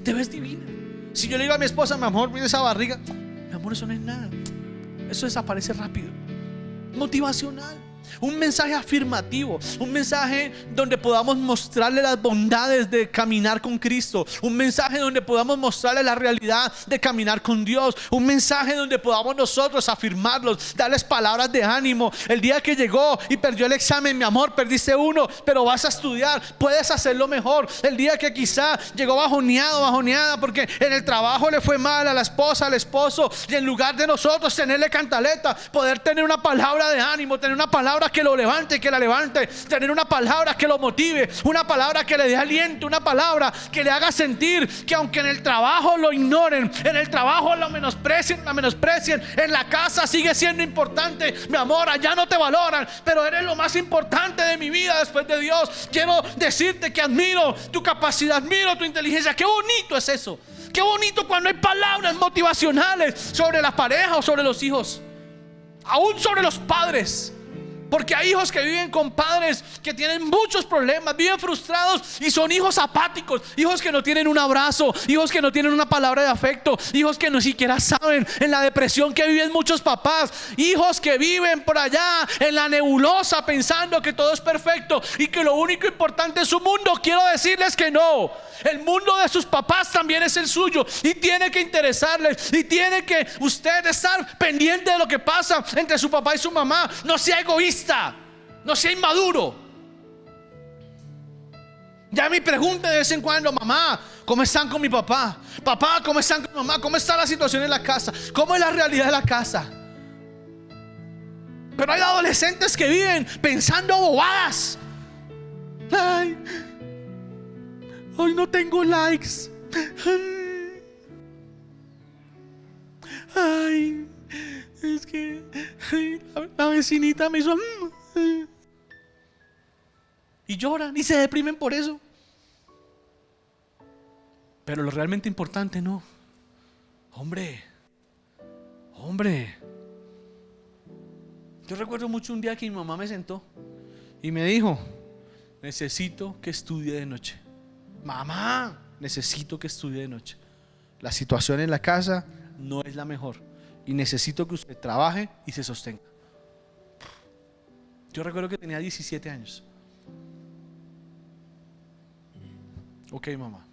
S1: te ves divina. Si yo le digo a mi esposa, mi amor, mira esa barriga, mi amor, eso no es nada. Eso desaparece rápido. Motivacional. Un mensaje afirmativo, un mensaje donde podamos mostrarle las bondades de caminar con Cristo, un mensaje donde podamos mostrarle la realidad de caminar con Dios, un mensaje donde podamos nosotros afirmarlos, darles palabras de ánimo. El día que llegó y perdió el examen, mi amor, perdiste uno, pero vas a estudiar, puedes hacerlo mejor. El día que quizá llegó bajoneado, bajoneada porque en el trabajo le fue mal a la esposa, al esposo, y en lugar de nosotros tenerle cantaleta, poder tener una palabra de ánimo, tener una palabra que lo levante, que la levante, tener una palabra que lo motive, una palabra que le dé aliento, una palabra que le haga sentir que aunque en el trabajo lo ignoren, en el trabajo lo menosprecien, la menosprecien, en la casa sigue siendo importante. Mi amor, allá no te valoran, pero eres lo más importante de mi vida después de Dios. Quiero decirte que admiro tu capacidad, admiro tu inteligencia. Qué bonito es eso. Qué bonito cuando hay palabras motivacionales sobre la pareja o sobre los hijos, aún sobre los padres. Porque hay hijos que viven con padres que tienen muchos problemas, viven frustrados y son hijos apáticos, hijos que no tienen un abrazo, hijos que no tienen una palabra de afecto, hijos que no siquiera saben en la depresión que viven muchos papás, hijos que viven por allá en la nebulosa pensando que todo es perfecto y que lo único importante es su mundo. Quiero decirles que no. El mundo de sus papás también es el suyo y tiene que interesarles y tiene que usted estar pendiente de lo que pasa entre su papá y su mamá. No sea egoísta, no sea inmaduro. Ya me pregunta de vez en cuando, mamá, ¿cómo están con mi papá? Papá, ¿cómo están con mi mamá? ¿Cómo está la situación en la casa? ¿Cómo es la realidad de la casa? Pero hay adolescentes que viven pensando bobadas. Ay, hoy no tengo likes. Ay, es que la vecinita me hizo. Y lloran y se deprimen por eso. Pero lo realmente importante no. Hombre. Yo recuerdo mucho un día que mi mamá me sentó y me dijo: necesito que estudie de noche. Mamá, necesito que estudie de noche. La situación en la casa no es la mejor y necesito que usted trabaje y se sostenga. Yo recuerdo que tenía 17 años. Ok, mamá.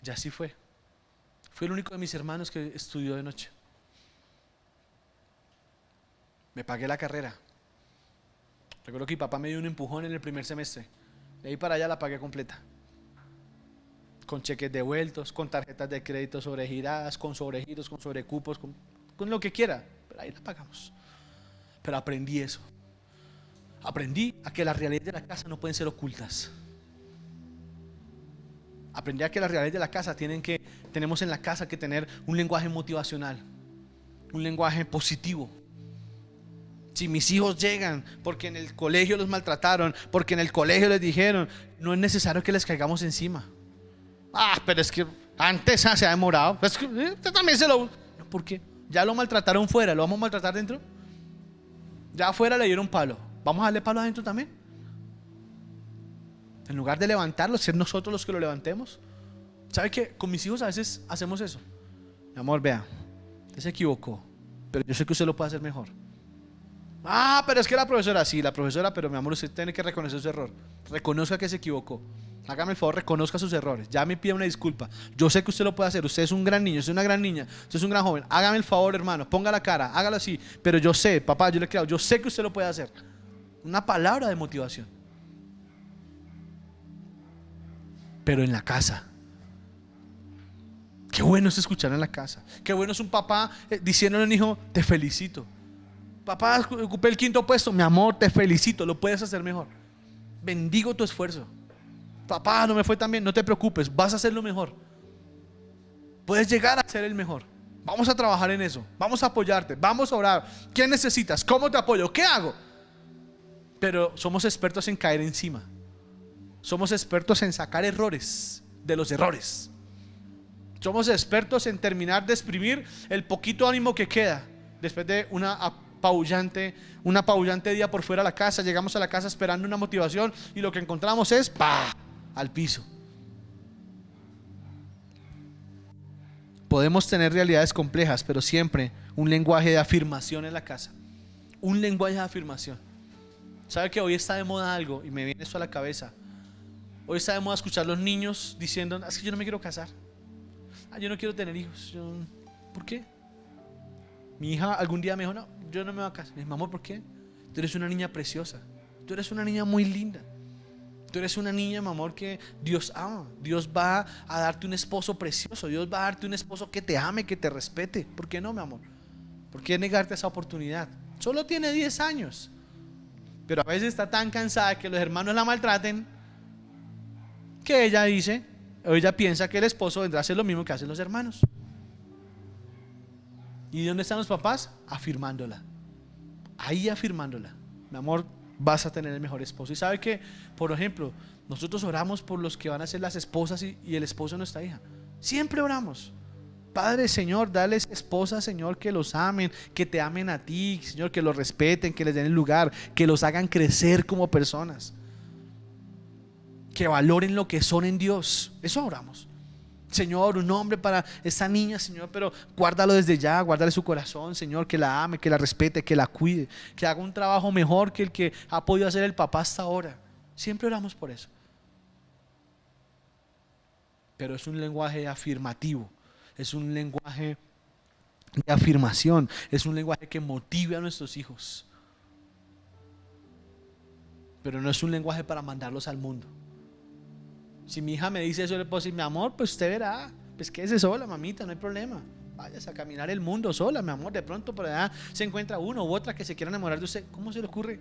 S1: Ya así fue. Fui el único de mis hermanos que estudió de noche. Me pagué la carrera. Recuerdo que mi papá me dio un empujón en el primer semestre. De ahí para allá la pagué completa. Con cheques devueltos, con tarjetas de crédito sobregiradas, con sobregiros, con sobrecupos, con lo que quiera. Pero ahí la pagamos. Pero aprendí eso. Aprendí a que las realidades de la casa no pueden ser ocultas. Aprendí a que las realidades de la casa tenemos en la casa que tener un lenguaje motivacional, un lenguaje positivo. Si mis hijos llegan porque en el colegio los maltrataron, porque en el colegio les dijeron, no es necesario que les caigamos encima. Pero es que antes se ha demorado. Es que usted también se lo. No, ¿por qué? Ya lo maltrataron fuera, ¿lo vamos a maltratar dentro? Ya afuera le dieron palo, ¿vamos a darle palo adentro también? En lugar de levantarlo, ser nosotros los que lo levantemos. ¿Sabe qué? Con mis hijos a veces hacemos eso. Mi amor, vea, usted se equivocó, pero yo sé que usted lo puede hacer mejor. Pero es que la profesora, sí, la profesora, pero mi amor, usted tiene que reconocer su error. Reconozca que se equivocó. Hágame el favor, reconozca sus errores. Ya me pide una disculpa. Yo sé que usted lo puede hacer. Usted es un gran niño, usted es una gran niña, usted es un gran joven. Hágame el favor, hermano, ponga la cara, hágalo así. Pero yo sé, papá, yo le he creado, yo sé que usted lo puede hacer. Una palabra de motivación. Pero en la casa. Qué bueno es escuchar en la casa. Qué bueno es un papá diciéndole a un hijo: te felicito. Papá, ocupé el 5º puesto. Mi amor, te felicito, lo puedes hacer mejor. Bendigo tu esfuerzo. Papá, no me fue tan bien, no te preocupes, vas a hacerlo mejor. Puedes llegar a ser el mejor. Vamos a trabajar en eso. Vamos a apoyarte, vamos a orar. ¿Qué necesitas? ¿Cómo te apoyo? ¿Qué hago? Pero somos expertos en caer encima. Somos expertos en sacar errores de los errores. Somos expertos en terminar de exprimir el poquito ánimo que queda después de un apabullante día por fuera de la casa. Llegamos a la casa esperando una motivación y lo que encontramos es ¡pah!, al piso. Podemos tener realidades complejas, pero siempre un lenguaje de afirmación en la casa. Un lenguaje de afirmación. ¿Sabe que hoy está de moda algo? Y me viene eso a la cabeza. Hoy está de moda escuchar a los niños diciendo: es que yo no me quiero casar. Yo no quiero tener hijos. ¿Por qué? Mi hija algún día me dijo: no, yo no me voy a casar. Me dijo: amor, ¿por qué? Tú eres una niña preciosa. Tú eres una niña muy linda. Tú eres una niña, mi amor, que Dios ama. Dios va a darte un esposo precioso. Dios va a darte un esposo que te ame, que te respete. ¿Por qué no, mi amor? ¿Por qué negarte esa oportunidad? Solo tiene 10 años. Pero a veces está tan cansada que los hermanos la maltraten, que ella piensa que el esposo vendrá a hacer lo mismo que hacen los hermanos. ¿Y dónde están los papás? Afirmándola. Ahí afirmándola: mi amor, vas a tener el mejor esposo. Y sabe que, por ejemplo, nosotros oramos por los que van a ser las esposas y el esposo de nuestra hija. Siempre oramos: Padre, Señor, dales esposas, Señor, que los amen, que te amen a ti, Señor, que los respeten, que les den el lugar, que los hagan crecer como personas, que valoren lo que son en Dios. Eso oramos. Señor, un hombre para esta niña, Señor, pero guárdalo desde ya, guárdale su corazón, Señor, que la ame, que la respete, que la cuide, que haga un trabajo mejor que el que ha podido hacer el papá hasta ahora. Siempre oramos por eso. Pero es un lenguaje afirmativo, es un lenguaje de afirmación, es un lenguaje que motive a nuestros hijos. Pero no es un lenguaje para mandarlos al mundo. Si mi hija me dice eso, le puedo decir: mi amor, pues usted verá, pues quédese sola, mamita, no hay problema. Váyase a caminar el mundo sola, mi amor. De pronto por allá se encuentra uno u otra que se quiera enamorar de usted. ¿Cómo se le ocurre?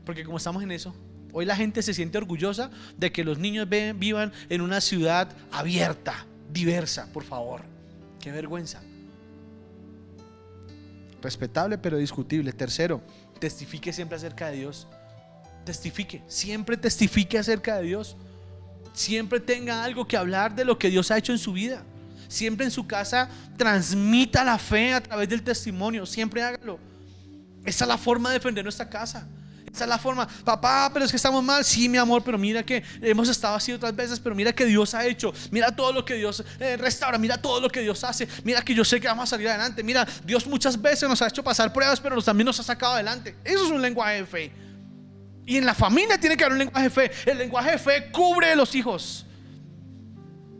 S1: Porque como estamos en eso, hoy la gente se siente orgullosa de que los niños vivan en una ciudad abierta, diversa. Por favor, qué vergüenza. Respetable pero discutible. Tercero, testifique siempre acerca de Dios. Siempre testifique acerca de Dios. Siempre tenga algo que hablar de lo que Dios ha hecho en su vida. Siempre en su casa transmita la fe a través del testimonio. Siempre hágalo. Esa es la forma de defender nuestra casa. Esa es la forma: papá, pero es que estamos mal. Sí, mi amor, pero mira que hemos estado así otras veces, pero mira que Dios ha hecho. Mira todo lo que Dios restaura. Mira todo lo que Dios hace. Mira que yo sé que vamos a salir adelante. Mira, Dios muchas veces nos ha hecho pasar pruebas, pero también nos ha sacado adelante. Eso es un lenguaje de fe. Y en la familia tiene que haber un lenguaje de fe. El lenguaje de fe cubre a los hijos.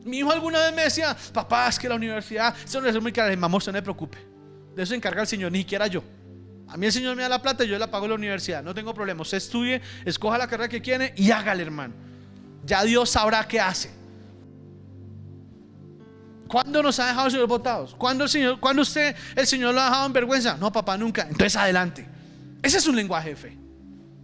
S1: Mi hijo alguna vez me decía: papá, es que la universidad es muy cara. Mi amor, no se preocupe, de eso se encarga el Señor, ni siquiera yo. A mí el Señor me da la plata y yo la pago en la universidad. No tengo problema. Usted estudie, escoja la carrera que quiere y hágale, hermano. Ya Dios sabrá qué hace. ¿Cuándo nos ha dejado el Señor botados? ¿Cuándo el Señor lo ha dejado en vergüenza? No, papá, nunca. Entonces adelante. Ese es un lenguaje de fe.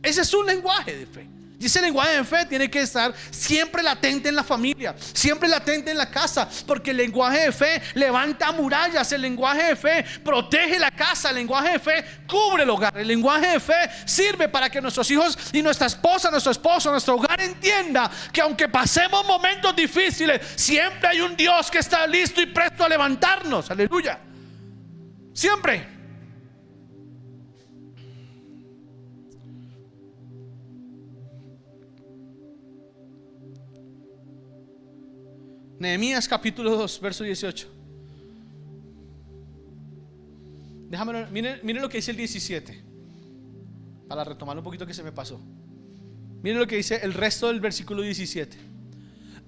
S1: Ese es un lenguaje de fe. Y ese lenguaje de fe tiene que estar siempre latente en la familia, siempre latente en la casa, porque el lenguaje de fe levanta murallas, el lenguaje de fe protege la casa, el lenguaje de fe cubre el hogar, el lenguaje de fe sirve para que nuestros hijos y nuestra esposa, nuestro esposo, nuestro hogar entienda que aunque pasemos momentos difíciles, siempre hay un Dios que está listo y presto a levantarnos. Aleluya. Siempre. Nehemías capítulo 2, verso 18. Déjame, miren lo que dice el 17, para retomar un poquito que se me pasó. Miren lo que dice el resto del versículo 17.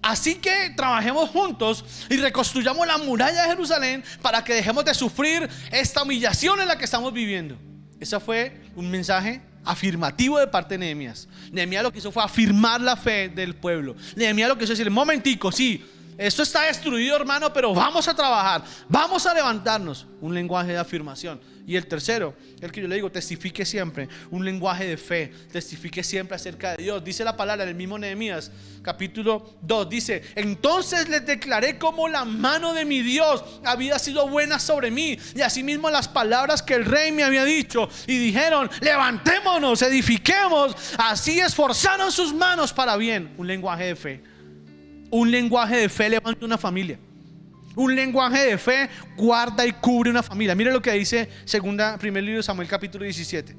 S1: Así que trabajemos juntos y reconstruyamos la muralla de Jerusalén para que dejemos de sufrir esta humillación en la que estamos viviendo. Ese fue un mensaje afirmativo de parte de Nehemías. Nehemías lo que hizo fue afirmar la fe del pueblo. Nehemías lo que hizo es decir: momentico, sí, esto está destruido, hermano, pero vamos a trabajar, vamos a levantarnos. Un lenguaje de afirmación. Y el tercero, el que yo le digo: testifique siempre. Un lenguaje de fe. Testifique siempre acerca de Dios. Dice la palabra en el mismo Nehemías capítulo 2, dice: entonces les declaré cómo la mano de mi Dios había sido buena sobre mí, y asimismo las palabras que el rey me había dicho, y dijeron: levantémonos, edifiquemos. Así esforzaron sus manos para bien. Un lenguaje de fe. Un lenguaje de fe levanta una familia. Un lenguaje de fe guarda y cubre una familia. Mire lo que dice primer libro de Samuel, capítulo 17.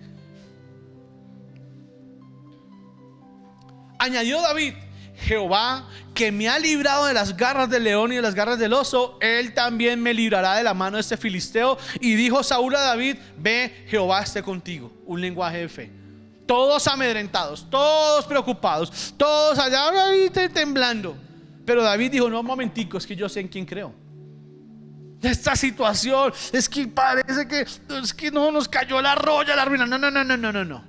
S1: Añadió David: Jehová, que me ha librado de las garras del león y de las garras del oso, él también me librará de la mano de este filisteo. Y dijo Saúl a David: ve, Jehová esté contigo. Un lenguaje de fe. Todos amedrentados, todos preocupados, todos allá ahí temblando. Pero David dijo: no, un momentico, es que yo sé en quién creo. Esta situación es que parece que no nos cayó la roya, la ruina. No.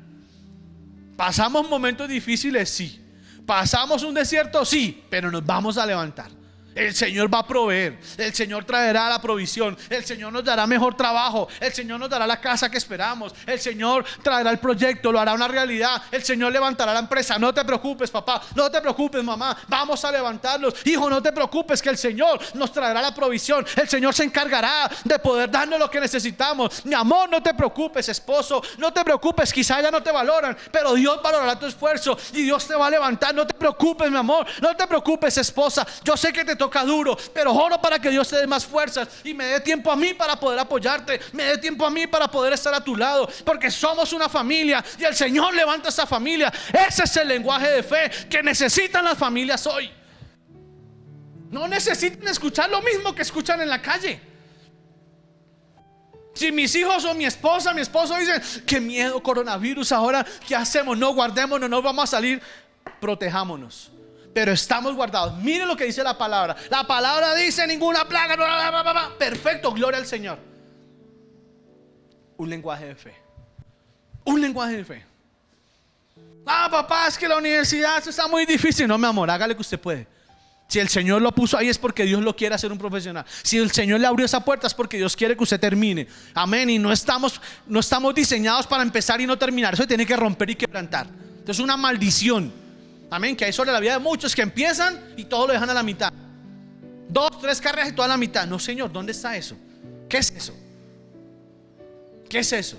S1: Pasamos momentos difíciles, sí. Pasamos un desierto, sí, pero nos vamos a levantar. El Señor va a proveer, el Señor traerá la provisión, el Señor nos dará mejor trabajo, el Señor nos dará la casa que esperamos, el Señor traerá el proyecto, lo hará una realidad, el Señor levantará la empresa. No te preocupes, papá, no te preocupes, mamá, vamos a levantarlos. Hijo, no te preocupes, que el Señor nos traerá la provisión, el Señor se encargará de poder darnos lo que necesitamos. Mi amor, no te preocupes, esposo, no te preocupes, quizá ya no te valoran, pero Dios valorará tu esfuerzo y Dios te va a levantar. No te preocupes, mi amor, no te preocupes, esposa, yo sé que te toca duro, pero oro para que Dios te dé más fuerzas y me dé tiempo a mí para poder apoyarte, me dé tiempo a mí para poder estar a tu lado, porque somos una familia y el Señor levanta esa familia. Ese es el lenguaje de fe que necesitan las familias hoy. No necesitan escuchar lo mismo que escuchan en la calle. Si mis hijos o mi esposa, mi esposo dicen: qué miedo, coronavirus, ahora qué hacemos, no, guardémonos, no vamos a salir. Protejámonos, pero estamos guardados. Mire lo que dice la palabra. La palabra dice: ninguna plaga. Perfecto, gloria al Señor. Un lenguaje de fe. Un lenguaje de fe. Papá, es que la universidad está muy difícil. No, mi amor, hágale que usted puede. Si el Señor lo puso ahí es porque Dios lo quiere hacer un profesional. Si el Señor le abrió esa puerta es porque Dios quiere que usted termine. Amén. Y no estamos diseñados para empezar y no terminar. Eso tiene que romper y quebrantar. Entonces es una maldición. Amén, que hay sobre la vida de muchos que empiezan y todo lo dejan a la mitad. 2, 3 carreras y toda la mitad. No, Señor, ¿dónde está eso? ¿Qué es eso? ¿Qué es eso?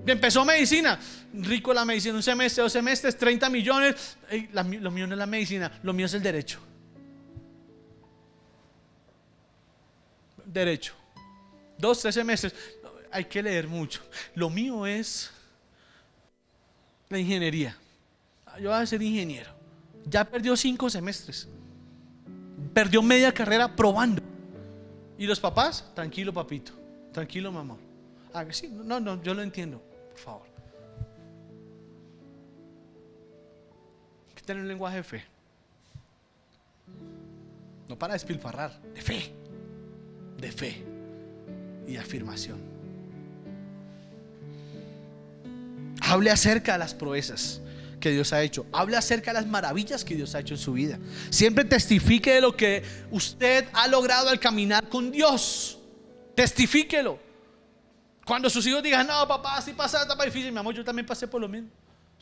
S1: Empezó medicina, rico la medicina, un semestre, 2 semestres, 30 millones. Lo mío no es la medicina, lo mío es el derecho. Derecho, 2, 3 semestres, hay que leer mucho. Lo mío es la ingeniería. Yo voy a ser ingeniero. Ya perdió 5 semestres. Perdió media carrera probando. Y los papás: tranquilo, papito, tranquilo, mamá. Sí, no, yo lo entiendo, por favor. Hay que tener un lenguaje de fe. No para despilfarrar, de fe. De fe y de afirmación. Hable acerca de las proezas que Dios ha hecho. Hable acerca de las maravillas que Dios ha hecho en su vida. Siempre testifique de lo que usted ha logrado al caminar con Dios. Testifíquelo. Cuando sus hijos digan: no, papá, si pasa la etapa difícil, mi amor, yo también pasé por lo mismo.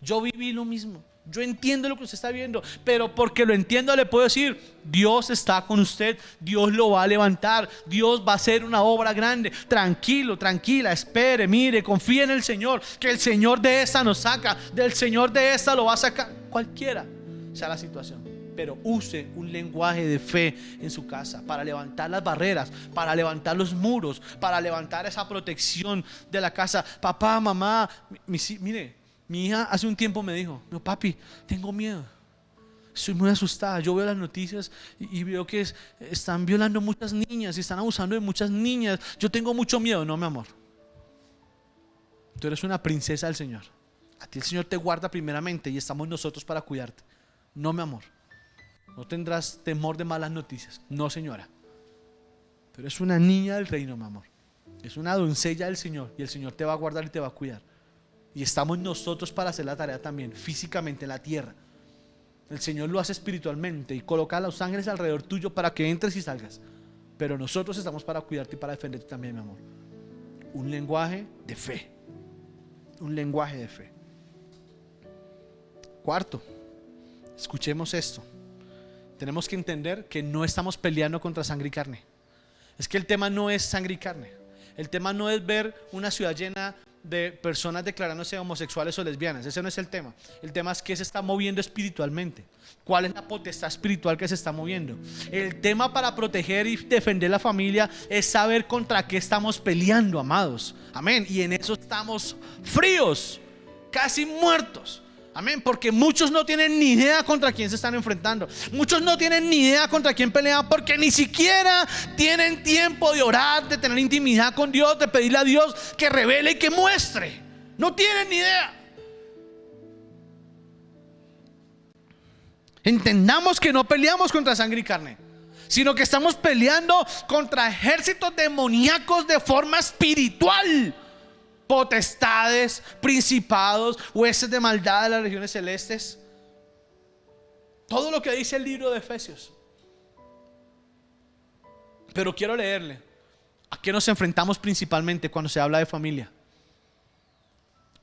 S1: Yo viví lo mismo. Yo entiendo lo que usted está viendo, pero porque lo entiendo le puedo decir: Dios está con usted, Dios lo va a levantar, Dios va a hacer una obra grande. Tranquilo, tranquila, espere, mire, confíe en el Señor, que el Señor de esta nos saca, del Señor de esta lo va a sacar, cualquiera sea la situación. Pero use un lenguaje de fe en su casa para levantar las barreras, para levantar los muros, para levantar esa protección de la casa. Papá, mamá, mire, mi hija hace un tiempo me dijo: no, papi, tengo miedo, estoy muy asustada. Yo veo las noticias y veo que están violando muchas niñas y están abusando de muchas niñas. Yo tengo mucho miedo. No, mi amor, tú eres una princesa del Señor. A ti el Señor te guarda primeramente y estamos nosotros para cuidarte. No, mi amor, no tendrás temor de malas noticias. No, señora, pero es una niña del reino, mi amor. Es una doncella del Señor y el Señor te va a guardar y te va a cuidar. Y estamos nosotros para hacer la tarea también, físicamente en la tierra. El Señor lo hace espiritualmente y coloca a los ángeles alrededor tuyo para que entres y salgas. Pero nosotros estamos para cuidarte y para defenderte también, mi amor. Un lenguaje de fe. Un lenguaje de fe. Cuarto, escuchemos esto. Tenemos que entender que no estamos peleando contra sangre y carne. Es que el tema no es sangre y carne. El tema no es ver una ciudad llena de personas declarándose homosexuales o lesbianas. Ese no es el tema. El tema es qué se está moviendo espiritualmente. ¿Cuál es la potestad espiritual que se está moviendo? El tema para proteger y defender la familia es saber contra qué estamos peleando, amados. Amén. Y en eso estamos fríos, casi muertos. Amén, porque muchos no tienen ni idea contra quién se están enfrentando. Muchos no tienen ni idea contra quién pelean, porque ni siquiera tienen tiempo de orar, de tener intimidad con Dios, de pedirle a Dios que revele y que muestre. No tienen ni idea. Entendamos que no peleamos contra sangre y carne, sino que estamos peleando contra ejércitos demoníacos de forma espiritual. Potestades, principados, huestes de maldad de las regiones celestes. Todo lo que dice el libro de Efesios. Pero quiero leerle a qué nos enfrentamos principalmente cuando se habla de familia.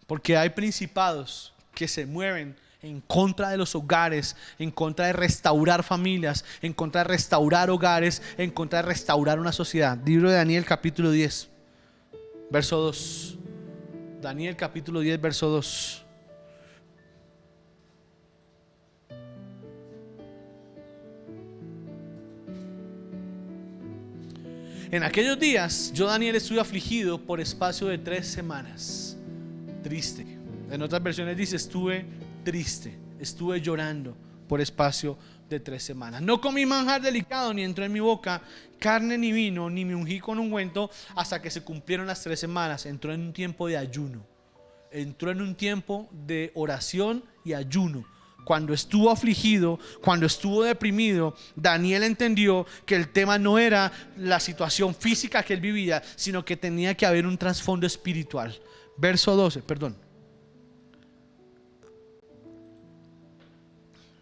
S1: Porque hay principados que se mueven en contra de los hogares, en contra de restaurar familias, en contra de restaurar hogares, en contra de restaurar una sociedad. Libro de Daniel capítulo 10, verso 2. Daniel capítulo 10, verso 2. En aquellos días yo, Daniel, estuve afligido por espacio de 3 semanas. Triste. En otras versiones dice estuve triste, estuve llorando por espacio de 3 semanas. No comí manjar delicado, ni entró en mi boca carne ni vino, ni me ungí con ungüento, hasta que se cumplieron las 3 semanas. Entró en un tiempo de ayuno. Entró en un tiempo de oración y ayuno. Cuando estuvo afligido, cuando estuvo deprimido, Daniel entendió que el tema no era la situación física que él vivía, sino que tenía que haber un trasfondo espiritual. Verso 12, perdón.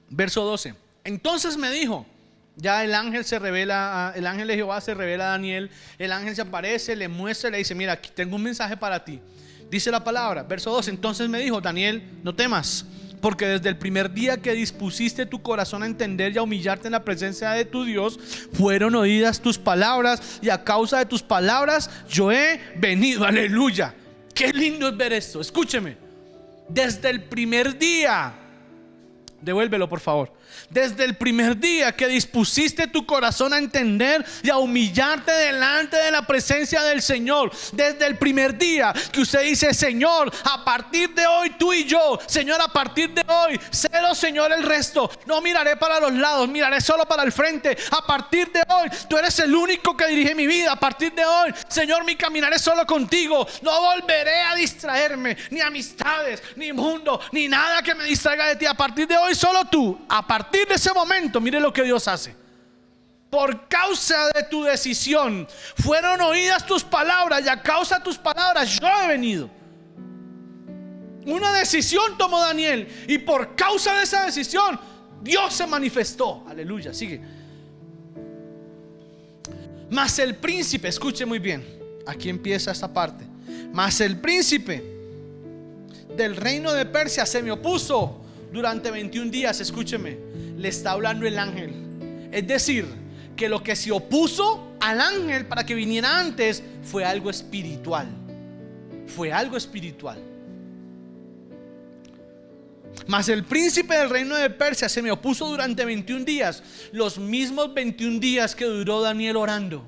S1: Verso 12. Entonces me dijo, ya el ángel se revela, el ángel de Jehová se revela a Daniel. El ángel se aparece, le muestra y le dice: mira, aquí tengo un mensaje para ti. Dice la palabra, verso 12. Entonces me dijo: Daniel, no temas, porque desde el primer día que dispusiste tu corazón a entender y a humillarte en la presencia de tu Dios, fueron oídas tus palabras, y a causa de tus palabras yo he venido. Aleluya. Qué lindo es ver esto. Escúcheme. Desde el primer día, devuélvelo por favor. Desde el primer día que dispusiste tu corazón a entender y a humillarte delante de la presencia del Señor, desde el primer día que usted dice: Señor, a partir de hoy tú y yo, Señor, a partir de hoy cero, Señor, el resto, no miraré para los lados, miraré solo para el frente. A partir de hoy tú eres el único que dirige mi vida. A partir de hoy, Señor, mi caminaré solo contigo. No volveré a distraerme, ni amistades, ni mundo, ni nada que me distraiga de ti. A partir de hoy solo tú. A partir de ese momento, mire lo que Dios hace. Por causa de tu decisión fueron oídas tus palabras, y a causa de tus palabras yo he venido. Una decisión tomó Daniel, y por causa de esa decisión Dios se manifestó. Aleluya, sigue. Mas el príncipe, escuche muy bien, aquí empieza esta parte. Mas el príncipe del reino de Persia se me opuso durante 21 días. Escúcheme, le está hablando el ángel. Es decir, que lo que se opuso al ángel para que viniera antes fue algo espiritual. Fue algo espiritual. Mas el príncipe del reino de Persia se me opuso durante 21 días. Los mismos 21 días que duró Daniel orando.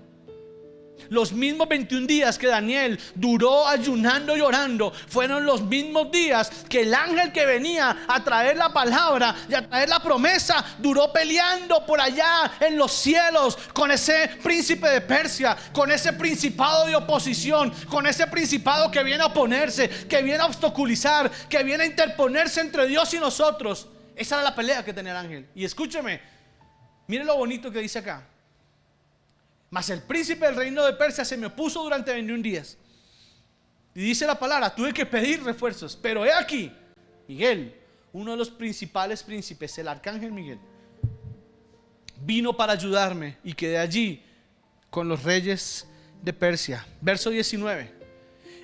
S1: Los mismos 21 días que Daniel duró ayunando y orando fueron los mismos días que el ángel que venía a traer la palabra y a traer la promesa duró peleando por allá en los cielos con ese príncipe de Persia, con ese principado de oposición, con ese principado que viene a oponerse, que viene a obstaculizar, que viene a interponerse entre Dios y nosotros. Esa era la pelea que tenía el ángel. Y escúcheme, mire lo bonito que dice acá. Mas el príncipe del reino de Persia se me opuso durante 21 días. Y dice la palabra: tuve que pedir refuerzos. Pero he aquí, Miguel, uno de los principales príncipes, el arcángel Miguel, vino para ayudarme, y quedé allí con los reyes de Persia. Verso 19.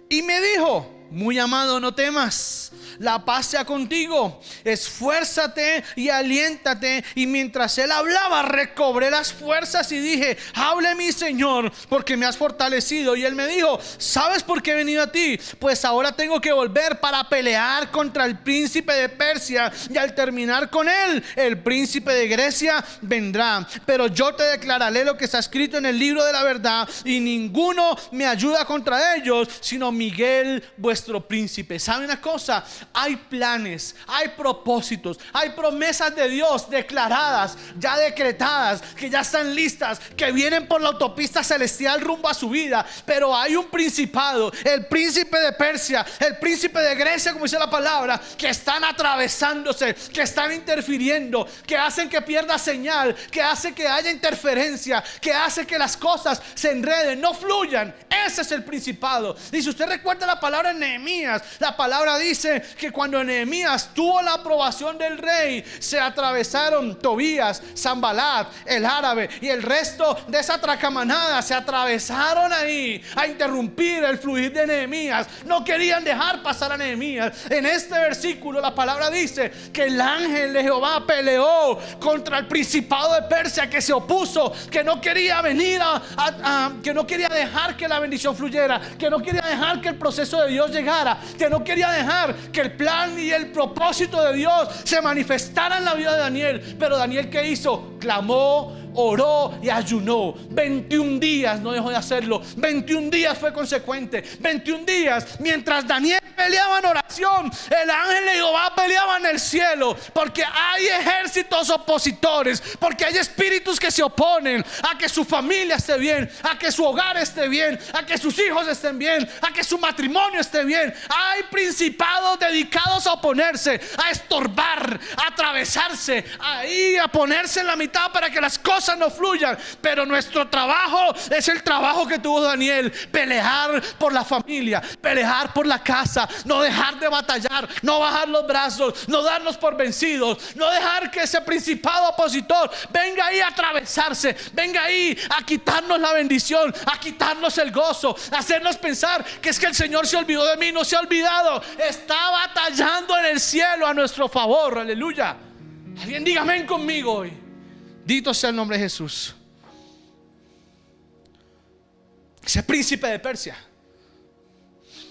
S1: Y me dijo: muy amado, no temas, la paz sea contigo, esfuérzate y aliéntate. Y mientras él hablaba, recobré las fuerzas y dije: hable mi Señor, porque me has fortalecido. Y él me dijo: ¿sabes por qué he venido a ti? Pues ahora tengo que volver para pelear contra el príncipe de Persia, y al terminar con él, el príncipe de Grecia vendrá. Pero yo te declararé lo que está escrito en el libro de la verdad, y ninguno me ayuda contra ellos, sino Miguel, vuestro príncipe. ¿Sabe una cosa? Hay planes, hay propósitos, hay promesas de Dios declaradas, ya decretadas, que ya están listas, que vienen por la autopista celestial rumbo a su vida. Pero hay un principado, el príncipe de Persia, el príncipe de Grecia, como dice la palabra, que están atravesándose, que están interfiriendo, que hacen que pierda señal, que hace que haya interferencia, que hace que las cosas se enreden, no fluyan. Ese es el principado. Y si usted recuerda la palabra en Nehemías, la palabra dice que cuando Nehemías tuvo la aprobación del rey, se atravesaron Tobías, Sanbalat, el árabe, y el resto de esa tracamanada se atravesaron ahí a interrumpir el fluir de Nehemías. No querían dejar pasar a Nehemías. En este versículo la palabra dice que el ángel de Jehová peleó contra el principado de Persia, que se opuso, que no quería venir que no quería dejar que la bendición fluyera, que no quería dejar que el proceso de Dios llegara, que no quería dejar que el plan y el propósito de Dios se manifestara en la vida de Daniel. Pero Daniel, ¿qué hizo? Clamó, oró y ayunó. 21 días no dejó de hacerlo. 21 días fue consecuente. 21 días mientras Daniel peleaba en oración, el ángel de Jehová peleaba en el cielo. Porque hay ejércitos opositores, porque hay espíritus que se oponen a que su familia esté bien, a que su hogar esté bien, a que sus hijos estén bien, a que su matrimonio esté bien. Hay principados dedicados a oponerse, a estorbar, a atravesarse, ahí a ponerse en la mitad para que las cosas no fluyan. Pero nuestro trabajo es el trabajo que tuvo Daniel: pelear por la familia, pelear por la casa, no dejar de batallar, no bajar los brazos, no darnos por vencidos, no dejar que ese principado opositor venga ahí a atravesarse, venga ahí a quitarnos la bendición, a quitarnos el gozo, a hacernos pensar que es que el Señor se olvidó de mí. No se ha olvidado, está batallando en el cielo a nuestro favor. Aleluya. Alguien diga amén conmigo hoy. Dito sea el nombre de Jesús. Ese príncipe de Persia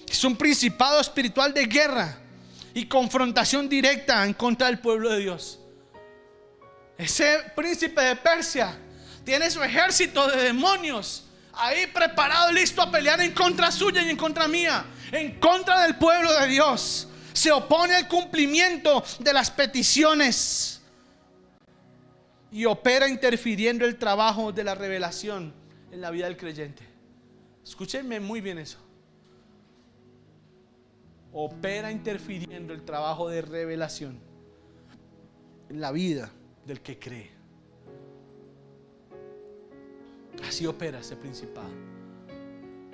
S1: es un principado espiritual de guerra y confrontación directa en contra del pueblo de Dios. Ese príncipe de Persia tiene su ejército de demonios ahí preparado, listo a pelear en contra suya y en contra mía, en contra del pueblo de Dios. Se opone al cumplimiento de las peticiones y opera interfiriendo el trabajo de la revelación en la vida del creyente. Escúchenme muy bien eso. Opera interfiriendo el trabajo de revelación en la vida del que cree. Así opera ese principado.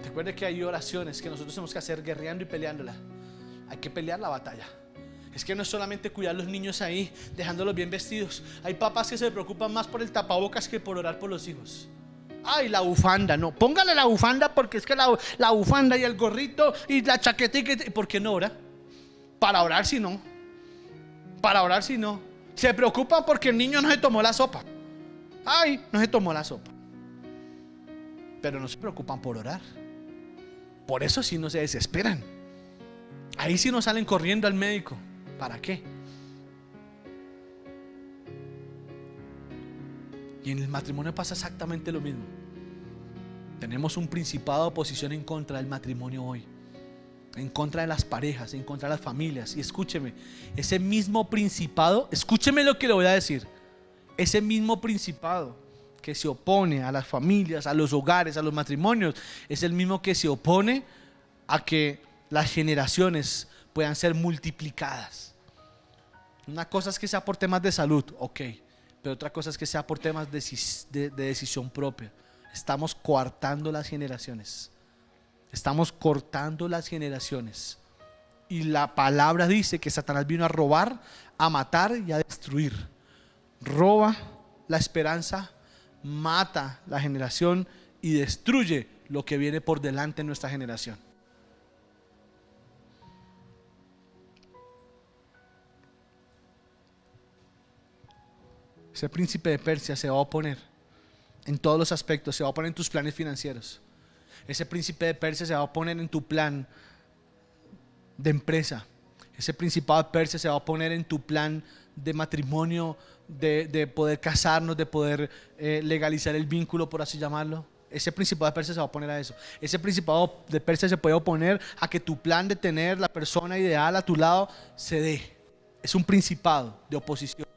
S1: Recuerde que hay oraciones que nosotros tenemos que hacer guerreando y peleándola. Hay que pelear la batalla. Es que no es solamente cuidar a los niños ahí, dejándolos bien vestidos. Hay papás que se preocupan más por el tapabocas que por orar por los hijos. Ay, la bufanda, no, póngale la bufanda, porque es que la bufanda y el gorrito y la chaquetita. ¿Por qué no ora? Para orar si no. Para orar si no. Se preocupa porque el niño no se tomó la sopa. Ay, no se tomó la sopa. Pero no se preocupan por orar. Por eso sí no se desesperan. Ahí sí no salen corriendo al médico. ¿Para qué? Y en el matrimonio pasa exactamente lo mismo. Tenemos un principado de oposición en contra del matrimonio hoy, en contra de las parejas, en contra de las familias. Y escúcheme, ese mismo principado, escúcheme lo que le voy a decir, ese mismo principado que se opone a las familias, a los hogares, a los matrimonios, es el mismo que se opone a que las generaciones puedan ser multiplicadas. Una cosa es que sea por temas de salud, ok, pero otra cosa es que sea por temas de decisión propia. Estamos coartando las generaciones. Estamos cortando las generaciones. Y la palabra dice que Satanás vino a robar, a matar y a destruir. Roba la esperanza, mata la generación y destruye lo que viene por delante en nuestra generación. ese príncipe de Persia se va a oponer en todos los aspectos. Se va a oponer en tus planes financieros. Ese príncipe de Persia se va a oponer en tu plan de empresa. Ese principado de Persia se va a poner en tu plan de matrimonio, de poder casarnos, de poder legalizar el vínculo, por así llamarlo. Ese principado de Persia se va a oponer a eso. Ese principado de Persia se puede oponer a que tu plan de tener la persona ideal a tu lado se dé. Es un principado de oposición.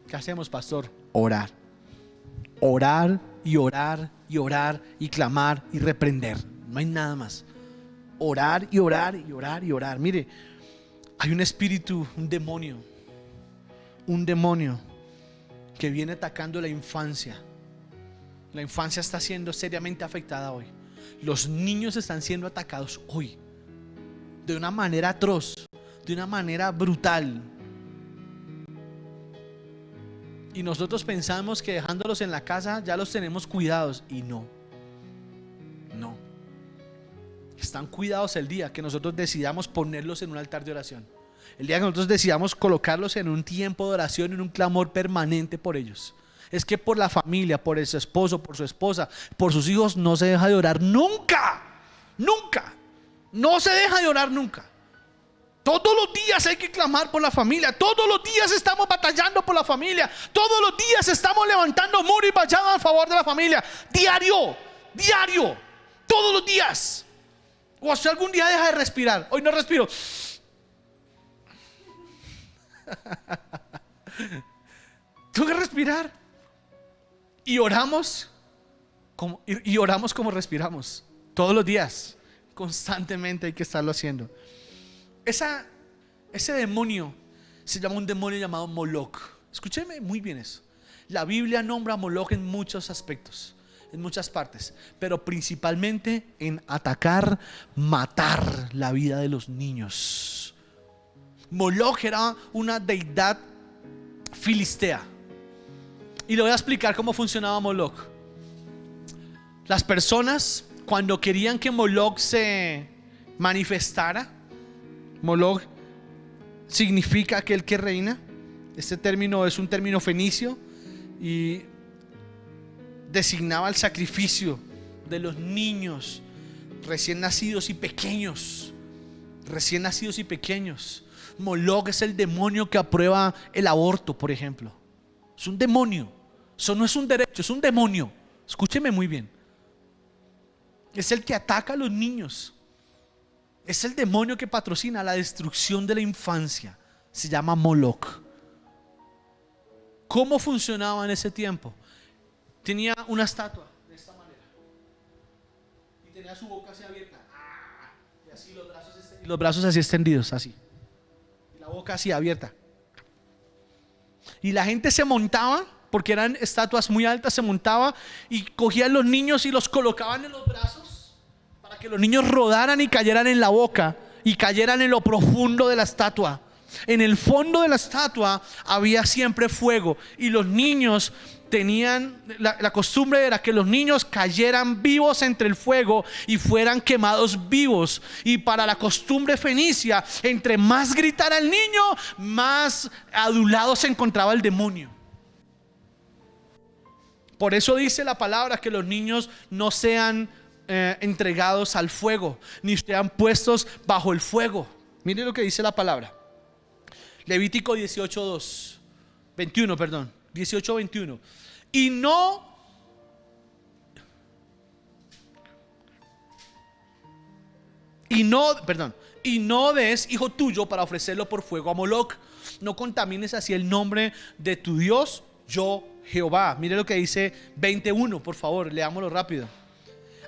S1: ¿Qué hacemos, pastor? Orar. Orar y orar y orar y clamar y reprender. No hay nada más. Orar y orar y orar y orar. Mire, hay un espíritu, un demonio que viene atacando la infancia. La infancia está siendo seriamente afectada hoy. Los niños están siendo atacados hoy de una manera atroz, de una manera brutal. Y nosotros pensamos que dejándolos en la casa ya los tenemos cuidados, y no. Están cuidados el día que nosotros decidamos ponerlos en un altar de oración. El día que nosotros decidamos colocarlos en un tiempo de oración, en un clamor permanente por ellos. Es que por la familia, por su esposo, por su esposa, por sus hijos no se deja de orar nunca. Nunca. No se deja de orar nunca. Todos los días hay que clamar por la familia. Todos los días estamos batallando por la familia. Todos los días estamos levantando muro y vallado a favor de la familia. Diario. Todos los días. O si algún día deja de respirar. Hoy no respiro. Tengo que respirar. Y oramos como respiramos. Todos los días. Constantemente hay que estarlo haciendo. Ese demonio se llama un demonio llamado Moloch. Escúcheme muy bien eso. La Biblia nombra a Moloch en muchos aspectos, en muchas partes, pero principalmente en atacar, matar la vida de los niños. Moloch era una deidad filistea. Y le voy a explicar cómo funcionaba Moloch. Las personas, cuando querían que Moloch se manifestara, Moloch significa aquel que reina. Este término es un término fenicio y designaba el sacrificio de los niños recién nacidos y pequeños. Moloch es el demonio que aprueba el aborto, por ejemplo. Es un demonio. Eso no es un derecho, es un demonio. Escúcheme muy bien. Es el que ataca a los niños. Es el demonio que patrocina la destrucción de la infancia. Se llama Moloch. ¿Cómo funcionaba en ese tiempo? Tenía una estatua de esta manera y tenía su boca así abierta, y así los brazos así extendidos, así, y la boca así abierta. Y la gente se montaba, porque eran estatuas muy altas, se montaba y cogían los niños y los colocaban en los brazos para que los niños rodaran y cayeran en la boca y cayeran en lo profundo de la estatua. En el fondo de la estatua había siempre fuego, y los niños tenían, la costumbre era que los niños cayeran vivos entre el fuego y fueran quemados vivos. Y para la costumbre fenicia, entre más gritara el niño, más adulado se encontraba el demonio. Por eso dice la palabra que los niños no sean entregados al fuego, ni sean puestos bajo el fuego. Mire lo que dice la palabra. Levítico 18:21. Y no des hijo tuyo para ofrecerlo por fuego a Moloch. No contamines así el nombre de tu Dios, yo Jehová. Mire lo que dice 21, por favor, leámoslo rápido.